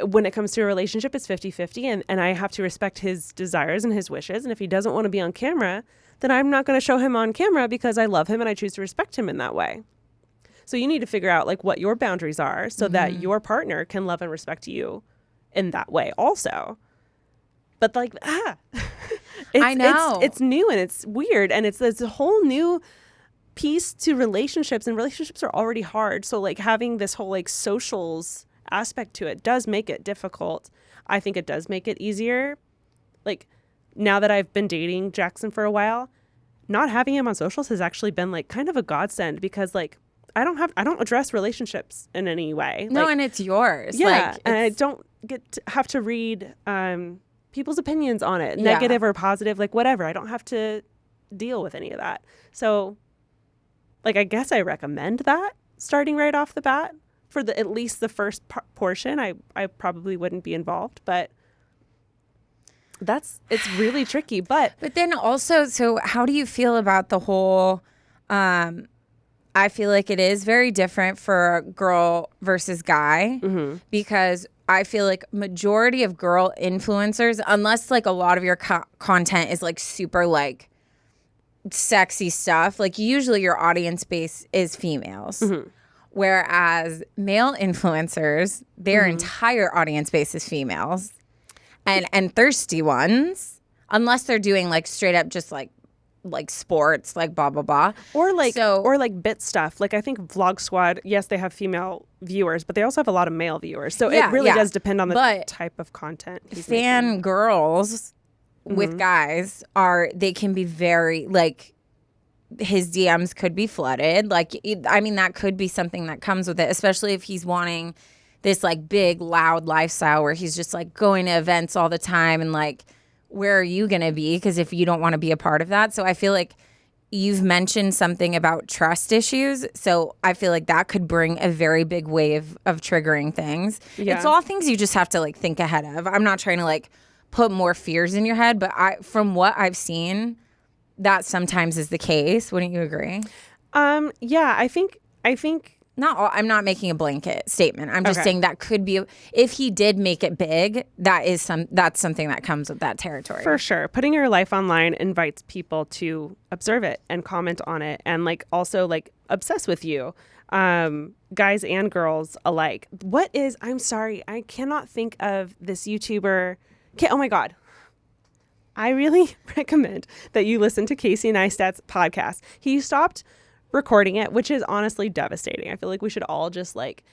when it comes to a relationship, it's 50-50, and I have to respect his desires and his wishes. And if he doesn't want to be on camera, then I'm not going to show him on camera, because I love him and I choose to respect him in that way. So you need to figure out like what your boundaries are so that your partner can love and respect you in that way also. But like, I know. It's new and it's weird, and it's a whole new piece to relationships, and relationships are already hard. So like having this whole like socials aspect to it does make it difficult. I think it does make it easier. Like now that I've been dating Jackson for a while, not having him on socials has actually been like kind of a godsend, because like I don't address relationships in any way. No, like, and it's yours. Yeah, like, and I don't have to read people's opinions on it, negative or positive, like whatever. I don't have to deal with any of that. So like, I guess I recommend that starting right off the bat for at least the first portion. I probably wouldn't be involved, but it's really tricky. But then also, so how do you feel about the whole I feel like it is very different for girl versus guy because I feel like majority of girl influencers, unless like a lot of your content is like super like sexy stuff, like usually your audience base is females. Whereas male influencers, their entire audience base is females. And thirsty ones, unless they're doing like straight up just like sports, like blah blah blah, or like bit stuff. Like I think Vlog Squad, yes, they have female viewers, but they also have a lot like viewers. So it really does depend on the type of content. Fan girls with guys they can be very like, his DMs could be flooded. Like I mean, that could be something that comes with it, especially if he's wanting this like big loud lifestyle where he's just like going to events all the time and like, where are you going to be? Because if you don't want to be a part of that. So I feel like you've mentioned something about trust issues. So I feel like that could bring a very big wave of triggering things. Yeah. It's all things you just have to like think ahead of. I'm not trying to like put more fears in your head, but from what I've seen, that sometimes is the case. Wouldn't you agree? Yeah, I think not all, I'm not making a blanket statement. I'm just saying that could be, if he did make it big, that's something that comes with that territory. For sure. Putting your life online invites people to observe it and comment on it and like also like obsess with you. Guys and girls alike. I'm sorry, I cannot think of this YouTuber. Oh my God. I really recommend that you listen to Casey Neistat's podcast. He stopped recording it, which is honestly devastating. I feel like we should all just like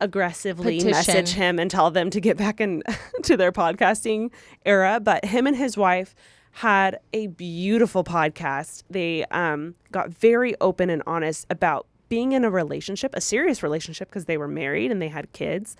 aggressively message him and tell them to get back to their podcasting era. But him and his wife had a beautiful podcast. They got very open and honest about being in a relationship, a serious relationship, because they were married and they had kids,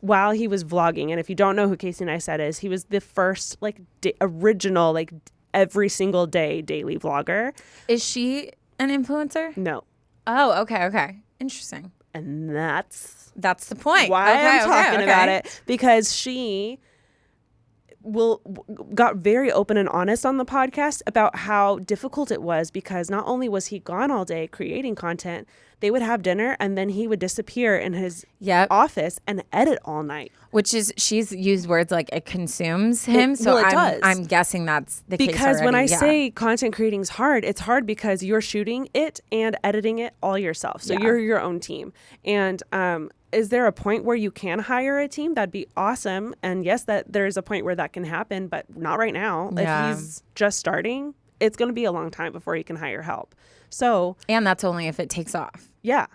while he was vlogging. And if you don't know who Casey Neistat is, he was the first like original like every single day daily vlogger. Is she an influencer? No. Oh, okay. Interesting. And that's the point. Why I'm talking about it, because she got very open and honest on the podcast about how difficult it was, because not only was he gone all day creating content, they would have dinner and then he would disappear in his office and edit all night. Which is, she's used words like it consumes him. I'm guessing that's the case because when I say content creating is hard, it's hard because you're shooting it and editing it all yourself. So you're your own team. And is there a point where you can hire a team? That'd be awesome. And yes, that there's a point where that can happen, but not right now. Yeah. If he's just starting, it's going to be a long time before he can hire help. So, and that's only if it takes off. Yeah.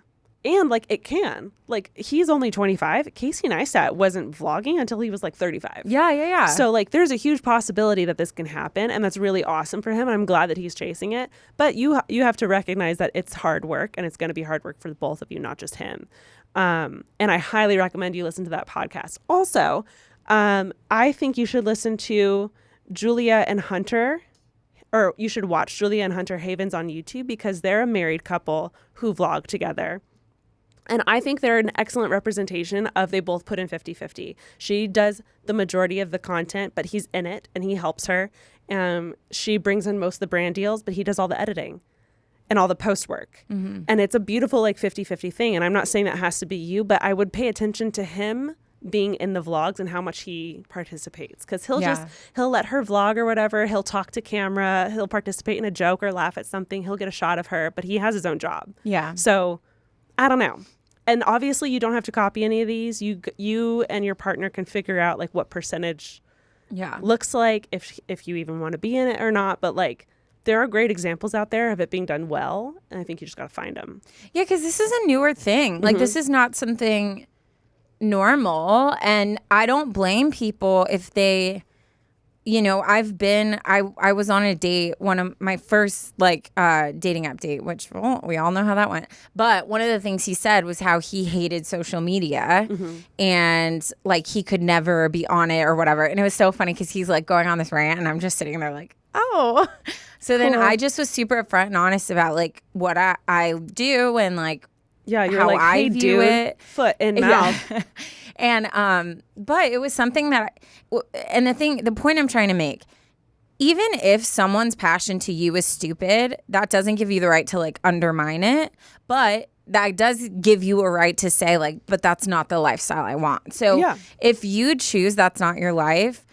And like it can. Like he's only 25. Casey Neistat wasn't vlogging until he was like 35. Yeah. So like there's a huge possibility that this can happen, and that's really awesome for him. And I'm glad that he's chasing it. But you have to recognize that it's hard work, and it's going to be hard work for both of you, not just him. And I highly recommend you listen to that podcast. Also, I think you should listen to Julia and Hunter, or you should watch Julia and Hunter Havens on YouTube, because they're a married couple who vlog together. And I think they're an excellent representation of, they both put in 50-50. She does the majority of the content, but he's in it and he helps her. She brings in most of the brand deals, but he does all the editing and all the post work. Mm-hmm. And it's a beautiful like 50-50 thing. And I'm not saying that has to be you, but I would pay attention to him being in the vlogs and how much he participates, because he'll let her vlog or whatever. He'll talk to camera. He'll participate in a joke or laugh at something. He'll get a shot of her, but he has his own job. Yeah. So I don't know. And obviously you don't have to copy any of these. You and your partner can figure out like what percentage looks like, if you even want to be in it or not. But like, there are great examples out there of it being done well. And I think you just got to find them. Yeah. Because this is a newer thing. Like this is not something normal. And I don't blame people if they, you know, I was on a date, one of my first like dating app date, which we all know how that went. But one of the things he said was how he hated social media and like he could never be on it or whatever. And it was so funny because he's like going on this rant and I'm just sitting there like, oh. So then I just was super upfront and honest about like what I do and like you're how like, I hey, view it. Foot and mouth. Yeah. And but it was something that and the point I'm trying to make, even if someone's passion to you is stupid, that doesn't give you the right to like undermine it. But that does give you a right to say like, but that's not the lifestyle I want. So if you choose that's not your life,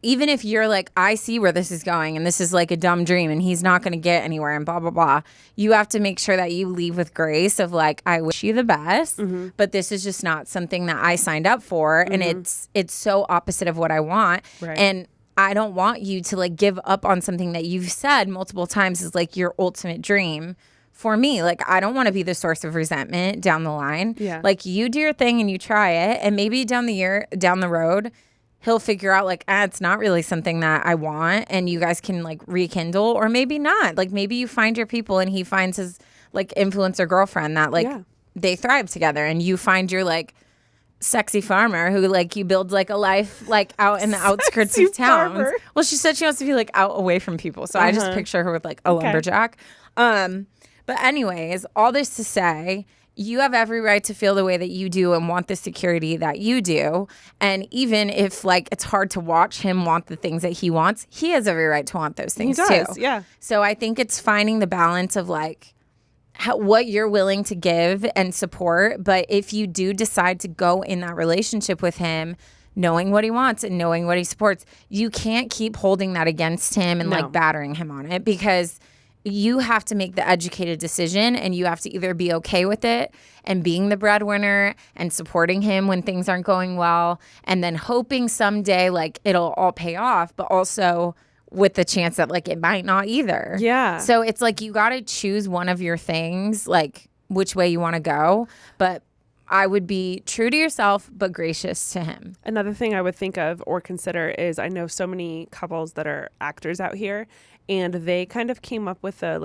even if you're like, I see where this is going and this is like a dumb dream and he's not going to get anywhere and blah, blah, blah, you have to make sure that you leave with grace of like, I wish you the best, but this is just not something that I signed up for. And it's so opposite of what I want. Right. And I don't want you to like give up on something that you've said multiple times is like your ultimate dream. For me, like, I don't want to be the source of resentment down the line. Yeah. Like, you do your thing and you try it, and maybe down the road, he'll figure out like, it's not really something that I want, and you guys can like rekindle, or maybe not. Like, maybe you find your people and he finds his like influencer girlfriend that like they thrive together, and you find your like sexy farmer who like you build like a life like out in the outskirts of towns. Farmer. Well, she said she wants to be like out away from people, so I just picture her with like a lumberjack. But anyways, all this to say, you have every right to feel the way that you do and want the security that you do. And even if like it's hard to watch him want the things that he wants, he has every right to want those things too. Yeah. So I think it's finding the balance of like what you're willing to give and support. But if you do decide to go in that relationship with him, knowing what he wants and knowing what he supports, you can't keep holding that against him and like battering him on it, because you have to make the educated decision, and you have to either be okay with it and being the breadwinner and supporting him when things aren't going well, and then hoping someday like it'll all pay off, but also with the chance that like it might not either. Yeah. So it's like you got to choose one of your things, like which way you want to go. But I would be true to yourself, but gracious to him. Another thing I would think of or consider is, I know so many couples that are actors out here, and they kind of came up with a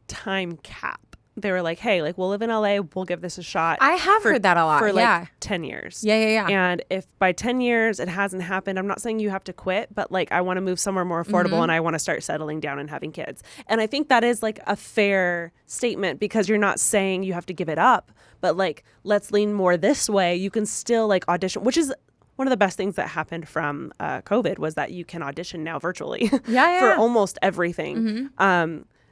time cap. They were like, hey, like, we'll live in LA, we'll give this a shot. I have heard that a lot. For like 10 years. Yeah. And if by 10 years it hasn't happened, I'm not saying you have to quit, but like, I want to move somewhere more affordable and I want to start settling down and having kids. And I think that is like a fair statement, because you're not saying you have to give it up, but like, let's lean more this way. You can still like audition, which is one of the best things that happened from COVID, was that you can audition now virtually for almost everything.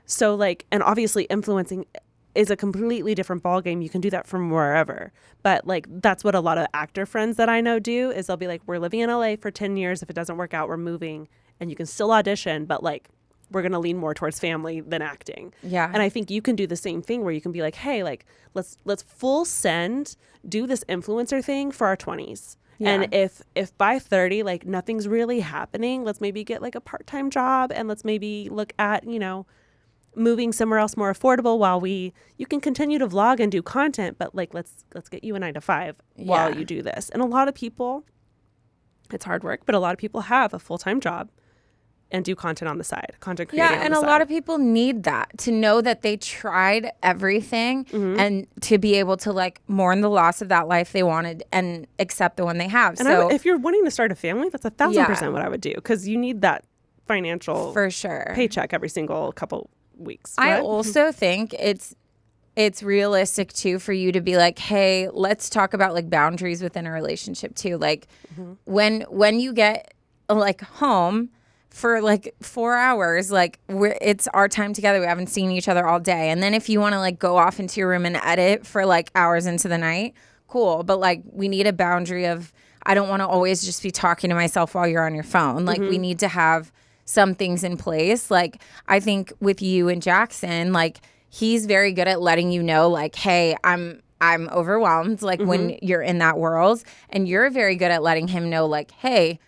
So like, and obviously influencing is a completely different ballgame. You can do that from wherever. But like, that's what a lot of actor friends that I know do, is they'll be like, we're living in LA for 10 years. If it doesn't work out, we're moving, and you can still audition, but like, we're going to lean more towards family than acting. Yeah. And I think you can do the same thing, where you can be like, hey, like, let's full send, do this influencer thing for our 20s. Yeah. And if by 30, like, nothing's really happening, let's maybe get like a part-time job, and let's maybe look at, you know, moving somewhere else more affordable while you can continue to vlog and do content, but like, let's get you a 9-to-5 while you do this. And a lot of people, it's hard work, but a lot of people have a full-time job and do content on the side, content creating on the side. Yeah, and a lot of people need that, to know that they tried everything and to be able to like mourn the loss of that life they wanted and accept the one they have. And so if you're wanting to start a family, that's 1,000% what I would do, because you need that financial for sure paycheck every single couple weeks. I also think it's realistic too for you to be like, hey, let's talk about like boundaries within a relationship too. Like when you get like home for like 4 hours, like it's our time together. We haven't seen each other all day. And then if you want to like go off into your room and edit for like hours into the night, cool. But like, we need a boundary of, I don't want to always just be talking to myself while you're on your phone. Like we need to have some things in place. Like, I think with you and Jackson, like, he's very good at letting you know, like, hey, I'm overwhelmed, like when you're in that world. And you're very good at letting him know, like, hey,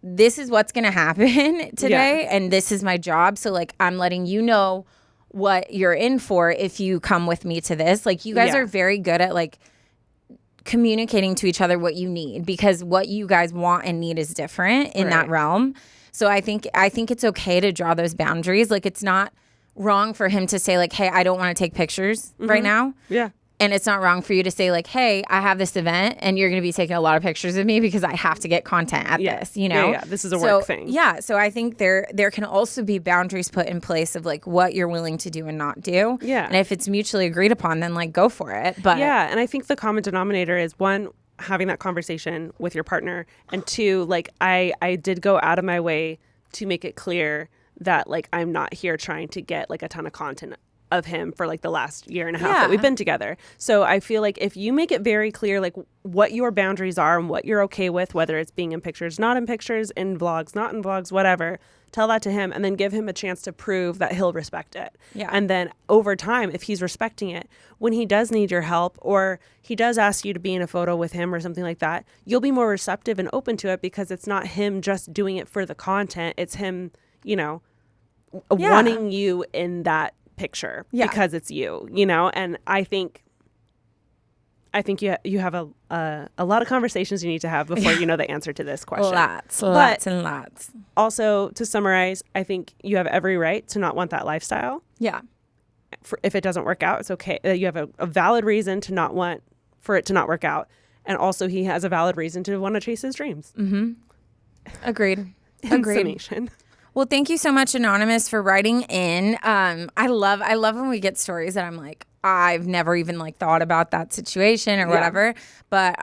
this is what's going to happen today. And this is my job. So like, I'm letting you know what you're in for if you come with me to this. Like, you guys are very good at like communicating to each other what you need, because what you guys want and need is different in that realm. So I think it's okay to draw those boundaries. Like, it's not wrong for him to say like, hey, I don't want to take pictures right now. Yeah. And it's not wrong for you to say like, hey, I have this event and you're going to be taking a lot of pictures of me because I have to get content at this, you know? Yeah, this is a work thing. Yeah. So I think there can also be boundaries put in place of like what you're willing to do and not do. Yeah. And if it's mutually agreed upon, then like go for it. But yeah. And I think the common denominator is, one, having that conversation with your partner, and two, like I did go out of my way to make it clear that like I'm not here trying to get like a ton of content of him for like the last year and a half that we've been together. So I feel like if you make it very clear like what your boundaries are and what you're okay with, whether it's being in pictures, not in pictures, in vlogs, not in vlogs, whatever, tell that to him and then give him a chance to prove that he'll respect it. Yeah. And then over time, if he's respecting it, when he does need your help or he does ask you to be in a photo with him or something like that, you'll be more receptive and open to it because it's not him just doing it for the content. It's him, you know, wanting you in that picture because it's you, you know. And I think you have a lot of conversations you need to have before you know the answer to this question. Lots and lots. Also, to summarize, I think you have every right to not want that lifestyle. Yeah. If it doesn't work out, it's okay. You have a valid reason to not want for it to not work out, and also he has a valid reason to want to chase his dreams. Agreed. Summation. Well, thank you so much, Anonymous, for writing in. I love when we get stories that I'm like, I've never even like thought about that situation or whatever. But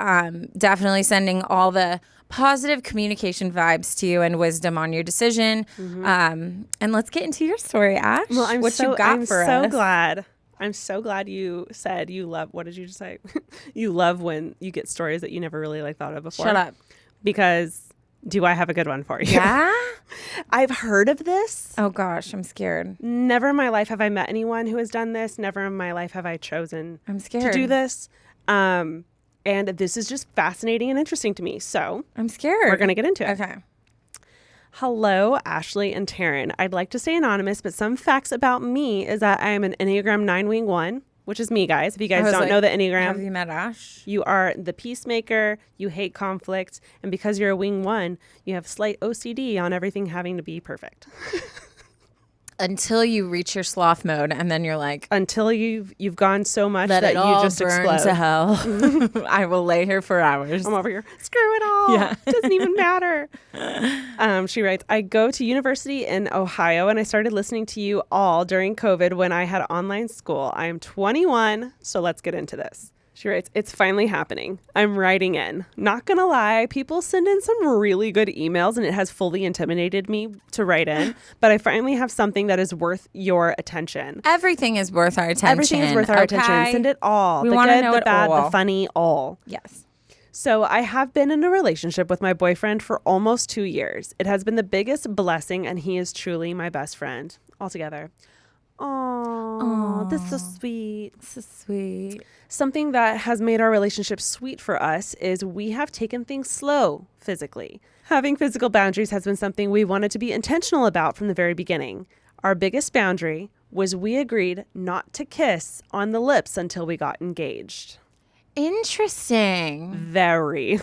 definitely sending all the positive communication vibes to you and wisdom on your decision. And let's get into your story, Ash. Well, I'm what you got for us? I'm so glad you said you love. What did you just say? You love when you get stories that you never really like thought of before. Shut up. Because do I have a good one for you? Yeah. I've heard of this. Oh gosh, I'm scared. Never in my life have I met anyone who has done this. Never in my life have I chosen to do this. And this is just fascinating and interesting to me. So I'm scared. We're going to get into it. Okay. Hello, Ashley and Taryne. I'd like to stay anonymous, but some facts about me is that I am an Enneagram 9 wing 1, which is me, guys. If you guys don't know the Enneagram. Have you met Ash? You are the peacemaker. You hate conflict. And because you're a wing 1, you have slight OCD on everything having to be perfect. Until you reach your sloth mode, and then you're like, until you've gone so much that it all you just burn explode to hell. I will lay here for hours. I'm over here. Screw it all. Yeah. Doesn't even matter. She writes, I go to university in Ohio and I started listening to you all during COVID when I had online school. I am 21, so let's get into this. She writes, it's finally happening. I'm writing in. Not gonna lie, people send in some really good emails and it has fully intimidated me to write in, but I finally have something that is worth your attention. Everything is worth our attention. Everything is worth our attention. Send it all. We the want to good, know the it bad, all. the funny, all. Yes. So I have been in a relationship with my boyfriend for almost 2 years. It has been the biggest blessing and he is truly my best friend altogether. Oh, this is so sweet. This is sweet. Something that has made our relationship sweet for us is we have taken things slow physically. Having physical boundaries has been something we wanted to be intentional about from the very beginning. Our biggest boundary was we agreed not to kiss on the lips until we got engaged. Interesting. Very.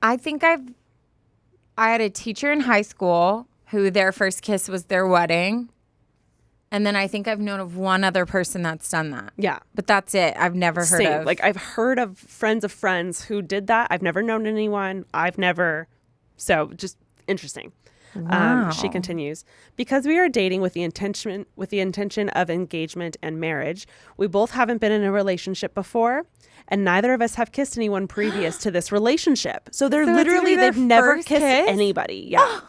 I think I had a teacher in high school who their first kiss was their wedding. And then I think I've known of one other person that's done that. Yeah. But that's it. I've never heard Same. of. Like I've heard of friends who did that. I've never known anyone. So just interesting. Wow. She continues, because we are dating with the intention of engagement and marriage, we both haven't been in a relationship before, and neither of us have kissed anyone previous to this relationship. So they've never kissed anybody. Yeah.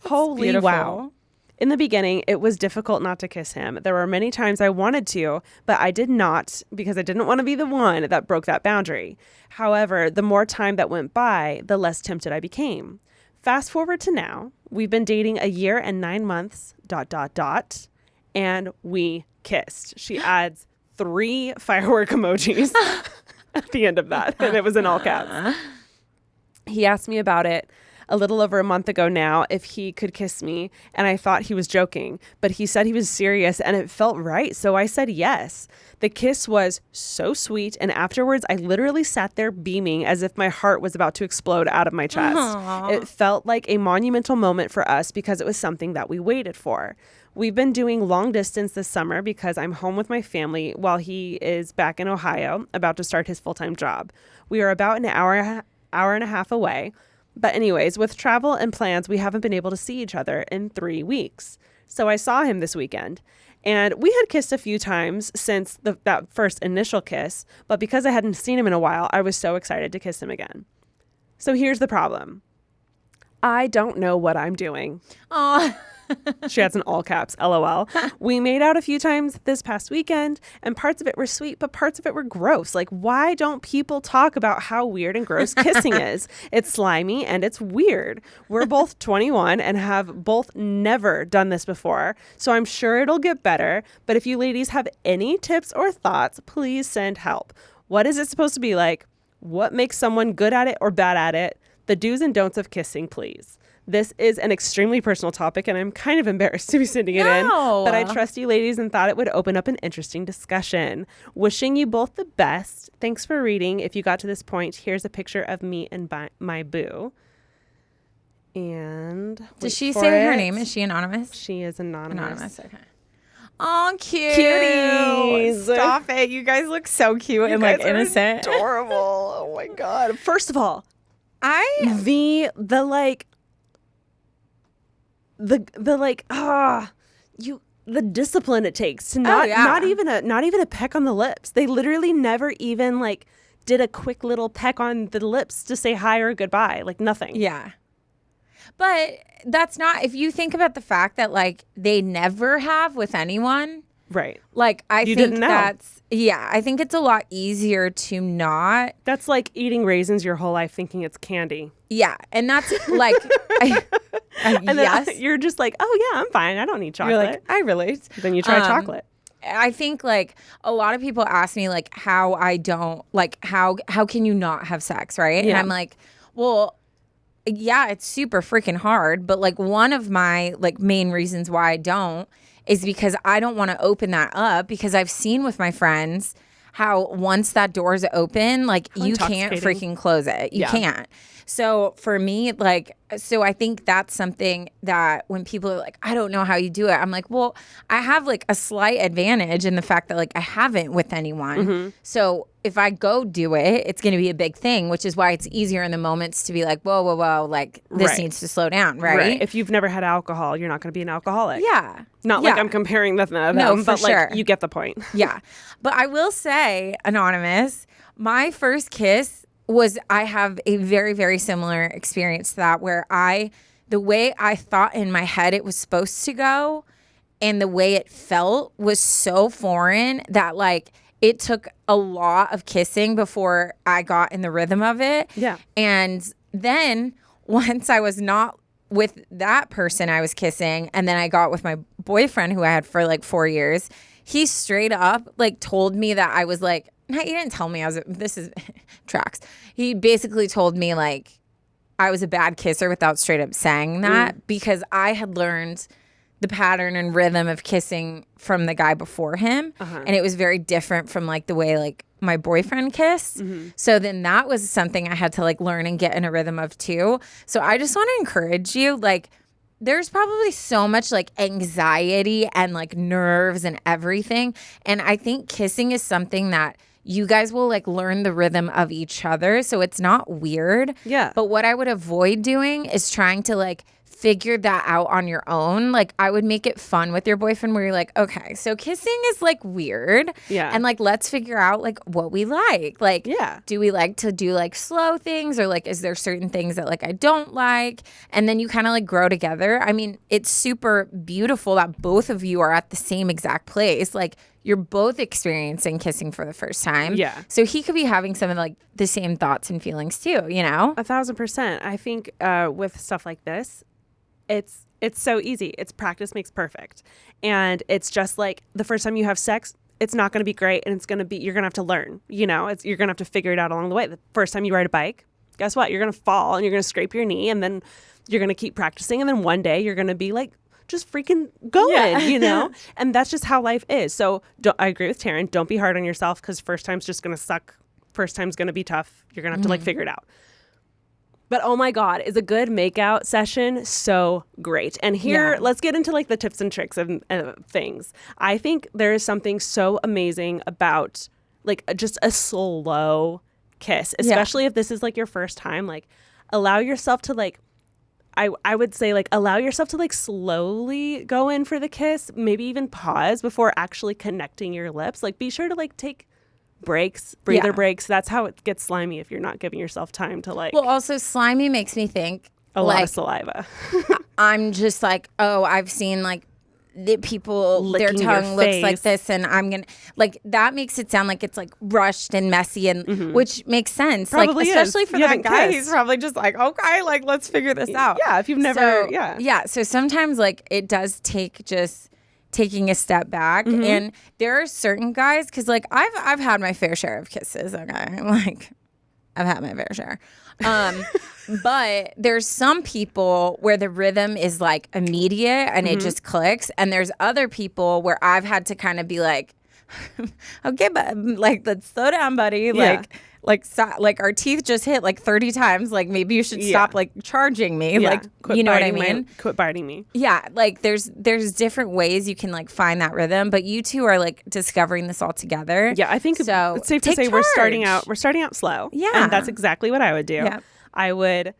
Holy beautiful. wow. In the beginning, it was difficult not to kiss him. There were many times I wanted to, but I did not because I didn't want to be the one that broke that boundary. However, the more time that went by, the less tempted I became. Fast forward to now, we've been dating 1 year and 9 months, ... and we kissed. She adds 3 firework emojis at the end of that, and it was in all caps. He asked me about it a little over a month ago now if he could kiss me, and I thought he was joking, but he said he was serious and it felt right, so I said yes. The kiss was so sweet, and afterwards I literally sat there beaming as if my heart was about to explode out of my chest. Aww. It felt like a monumental moment for us because it was something that we waited for. We've been doing long distance this summer because I'm home with my family while he is back in Ohio about to start his full-time job. We are about an hour and a half away. But anyways, with travel and plans, we haven't been able to see each other in 3 weeks. So I saw him this weekend. And we had kissed a few times since that first initial kiss. But because I hadn't seen him in a while, I was so excited to kiss him again. So here's the problem. I don't know what I'm doing. Oh. She has in all caps, LOL. We made out a few times this past weekend, and parts of it were sweet, but parts of it were gross. Like, why don't people talk about how weird and gross kissing is? It's slimy and it's weird. We're both 21 and have both never done this before, so I'm sure it'll get better. But if you ladies have any tips or thoughts, please send help. What is it supposed to be like? What makes someone good at it or bad at it? The do's and don'ts of kissing, please. This is an extremely personal topic, and I'm kind of embarrassed to be sending it in, but I trust you ladies and thought it would open up an interesting discussion. Wishing you both the best. Thanks for reading. If you got to this point, here's a picture of me and my boo. And does she say her name? Is she anonymous? She is anonymous. Okay. Oh, cute. Cuties. Stop it. You guys look so cute and like innocent. Adorable. Oh my God. First of all, the discipline it takes to not even a peck on the lips. They literally never even like did a quick little peck on the lips to say hi or goodbye. Like nothing. Yeah. But that's not, if you think about the fact that like they never have with anyone. Right. Like I you think didn't know. I think it's a lot easier to not. That's like eating raisins your whole life thinking it's candy. Yeah. And that's like, and then you're just like, oh yeah, I'm fine. I don't need chocolate. You're like, I relate. Then you try chocolate. I think like a lot of people ask me like how I don't, like how can you not have sex, right? Yeah. And I'm like, well, yeah, it's super freaking hard. But like one of my like main reasons why I don't is because I don't want to open that up, because I've seen with my friends how once that door's open, like you can't freaking close it. You can't. So for me, like, so I think that's something that when people are like, I don't know how you do it, I'm like, well, I have like a slight advantage in the fact that like I haven't with anyone. Mm-hmm. So if I go do it, it's going to be a big thing, which is why it's easier in the moments to be like, whoa, like this needs to slow down, right? If you've never had alcohol, you're not going to be an alcoholic. Yeah. Not like I'm comparing them, but like you get the point. Yeah. But I will say, Anonymous, my first kiss I have a very, very similar experience to that, where the way I thought in my head it was supposed to go and the way it felt was so foreign that like it took a lot of kissing before I got in the rhythm of it. Yeah. And then once I was not with that person I was kissing, and then I got with my boyfriend who I had for like 4 years, he straight up like told me that I was like, he didn't tell me this is tracks. He basically told me like I was a bad kisser without straight up saying that, because I had learned the pattern and rhythm of kissing from the guy before him. And it was very different from like the way like my boyfriend kissed. Mm-hmm. So then that was something I had to like learn and get in a rhythm of too. So I just want to encourage you, like, there's probably so much like anxiety and like nerves and everything. And I think kissing is something that you guys will like learn the rhythm of each other. So it's not weird. Yeah. But what I would avoid doing is trying to like figure that out on your own. Like I would make it fun with your boyfriend where you're like, okay, so kissing is like weird. Yeah. And like, let's figure out like what we like. Like, do we like to do like slow things, or like, is there certain things that like I don't like? And then you kind of like grow together. I mean, it's super beautiful that both of you are at the same exact place. Like you're both experiencing kissing for the first time. Yeah. So he could be having some of like the same thoughts and feelings too, you know? 1,000%. I think with stuff like this, it's so easy. It's practice makes perfect. And it's just like the first time you have sex, it's not going to be great, and you're going to have to learn, you know, you're going to have to figure it out along the way. The first time you ride a bike, guess what? You're going to fall and you're going to scrape your knee, and then you're going to keep practicing. And then one day you're going to be like, just freaking going, you know? And that's just how life is. So I agree with Taryne. Don't be hard on yourself, because first time's just going to suck. First time's going to be tough. You're going to have to like figure it out. But oh my God, is a good makeout session so great. And here, let's get into like the tips and tricks of things. I think there is something so amazing about like just a slow kiss, especially if this is like your first time. Like allow yourself to like, I would say like allow yourself to like slowly go in for the kiss, maybe even pause before actually connecting your lips. Like be sure to like take breather breaks. That's how it gets slimy if you're not giving yourself time to like. Well, also slimy makes me think A lot of saliva. I'm just like, oh, I've seen like the people, licking their tongue looks like this, and I'm gonna like that makes it sound like it's like rushed and messy, and which makes sense. Probably like, especially for that guy, kissed. he's probably just like, okay, like let's figure this out. Yeah, if you've never, So sometimes like it does take just taking a step back, and there are certain guys because like I've had my fair share of kisses. Okay, like I've had my fair share. But there's some people where the rhythm is like immediate and it just clicks. And there's other people where I've had to kind of be like, okay, but like, let's slow down, buddy. Like our teeth just hit like 30 times. Like maybe you should stop like charging me. Yeah. Like, quit you know what I mean? Quit biting me. Yeah. Like there's different ways you can like find that rhythm, but you two are like discovering this all together. Yeah. I think so it's safe to say we're starting out slow. Yeah. And that's exactly what I would do. Yeah. I would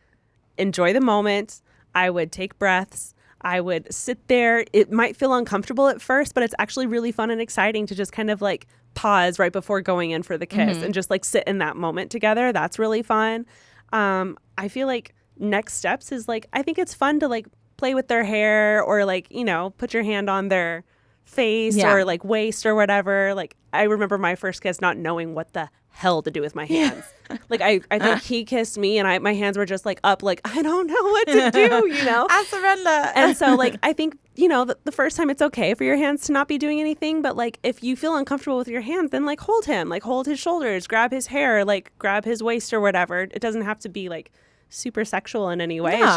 enjoy the moment. I would take breaths. I would sit there. It might feel uncomfortable at first, but it's actually really fun and exciting to just kind of like pause right before going in for the kiss and just like sit in that moment together. That's really fun. I feel like next steps is like, I think it's fun to like play with their hair or like, you know, put your hand on their face or like waist or whatever. Like I remember my first kiss not knowing what the hell to do with my hands. Like I think he kissed me and my hands were just like up, like I don't know what to do, you know. I surrender. And so like I think, you know, the first time it's okay for your hands to not be doing anything, but like if you feel uncomfortable with your hands, then like hold him, like hold his shoulders, grab his hair, like grab his waist or whatever. It doesn't have to be like super sexual in any way. No,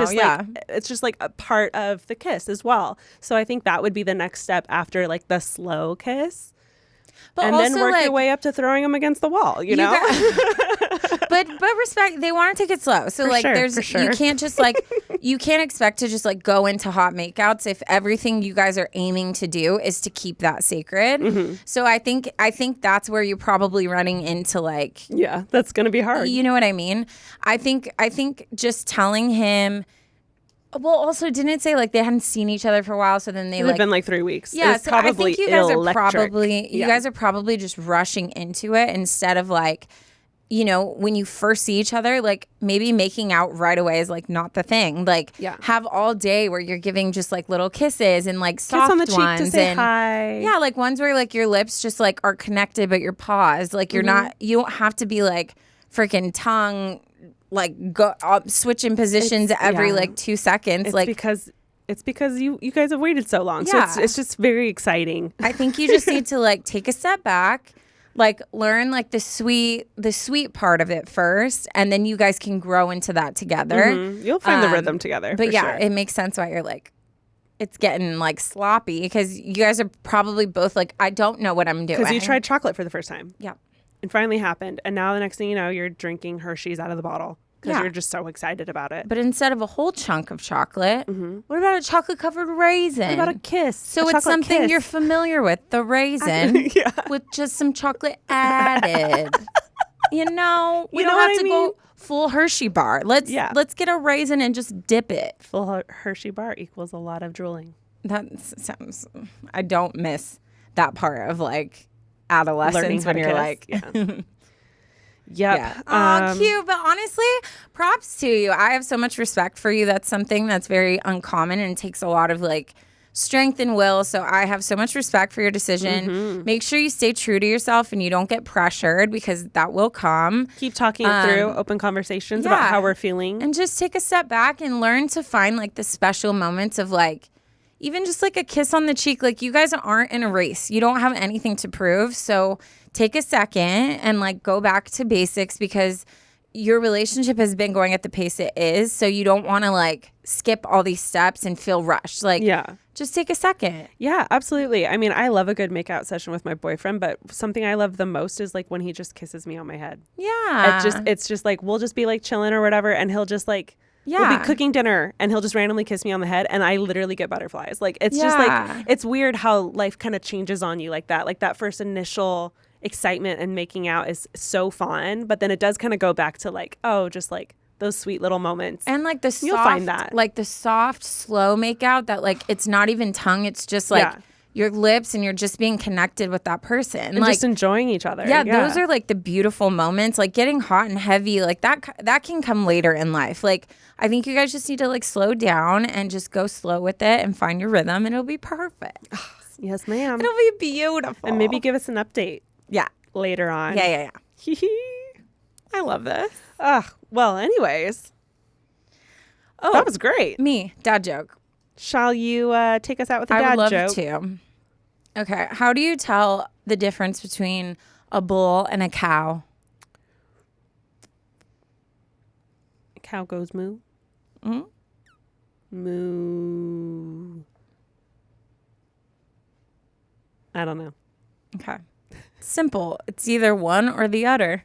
It's just like a part of the kiss as well. So I think that would be the next step after like the slow kiss. But and then work your way up to throwing them against the wall, you know? but respect, they want to take it slow. So you can't just like, you can't expect to just like go into hot makeouts if everything you guys are aiming to do is to keep that sacred. So I think that's where you're probably running into like. Yeah, that's going to be hard. You know what I mean? I think just telling him. Well, also, didn't it say like they hadn't seen each other for a while, so then they had been like 3 weeks. Yeah, so I think you guys are probably just rushing into it instead of like, you know, when you first see each other, like maybe making out right away is like not the thing. Like have all day where you're giving just like little kisses and like soft kiss on the cheek ones to say and hi. Yeah, like ones where like your lips just like are connected but you're paused. Like you're not. You don't have to be like freaking tongue. Like go switching positions every like 2 seconds. It's because you guys have waited so long. So it's just very exciting. I think you just need to like take a step back, like learn like the sweet part of it first, and then you guys can grow into that together. You'll find the rhythm together. But sure. It makes sense why you're like it's getting like sloppy because you guys are probably both like I don't know what I'm doing. Because you tried chocolate for the first time. Yeah. It finally happened. And now the next thing you know, you're drinking Hershey's out of the bottle because you're just so excited about it. But instead of a whole chunk of chocolate, what about a chocolate-covered raisin? What about a kiss? So it's something you're familiar with, the raisin, with just some chocolate added. You know, we don't have to go full Hershey bar. Let's get a raisin and just dip it. Full Hershey bar equals a lot of drooling. That sounds... I don't miss that part of like adolescence when you're like cute. But honestly, props to you. I have so much respect for you. That's something that's very uncommon and takes a lot of like strength and will. So I have so much respect for your decision. Make sure you stay true to yourself and you don't get pressured because that will come. Keep talking it through, open conversations about how we're feeling, and just take a step back and learn to find like the special moments of like even just like a kiss on the cheek. Like you guys aren't in a race. You don't have anything to prove. So take a second and like go back to basics because your relationship has been going at the pace it is. So you don't want to like skip all these steps and feel rushed. Like, just take a second. Yeah, absolutely. I mean, I love a good makeout session with my boyfriend, but something I love the most is like when he just kisses me on my head. Yeah. It's just like, we'll just be like chilling or whatever. And he'll just like, we'll be cooking dinner and he'll just randomly kiss me on the head and I literally get butterflies. Like, it's just like, it's weird how life kind of changes on you like that. Like that first initial excitement and making out is so fun, but then it does kind of go back to like, oh, just like those sweet little moments. And like you'll find that. Like the soft, slow makeout that like, it's not even tongue. It's just like, your lips and you're just being connected with that person. And just enjoying each other. Yeah, those are like the beautiful moments. Like getting hot and heavy, like that can come later in life. Like I think you guys just need to like slow down and just go slow with it and find your rhythm and it'll be perfect. Yes, ma'am. It'll be beautiful. And maybe give us an update. Yeah. Later on. Yeah. I love this. Well, anyways. Oh, that was great. Me, dad joke. Shall you take us out with a dad joke? I would love to. Okay. How do you tell the difference between a bull and a cow? A cow goes moo. Mm-hmm. Moo. I don't know. Okay. Simple. It's either one or the other.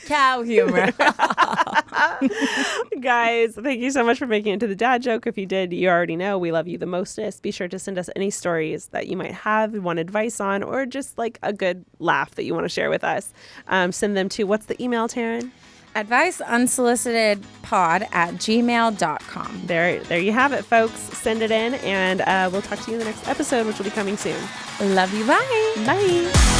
Cow humor. Guys, thank you so much for making it to the dad joke. If you did, you already know we love you the mostest. Be sure to send us any stories that you might have, want advice on, or just like a good laugh that you want to share with us. Send them to, what's the email, Taryne? adviceunsolicitedpod@gmail.com. There you have it, folks. Send it in, and we'll talk to you in the next episode, which will be coming soon. Love you. Bye. Bye.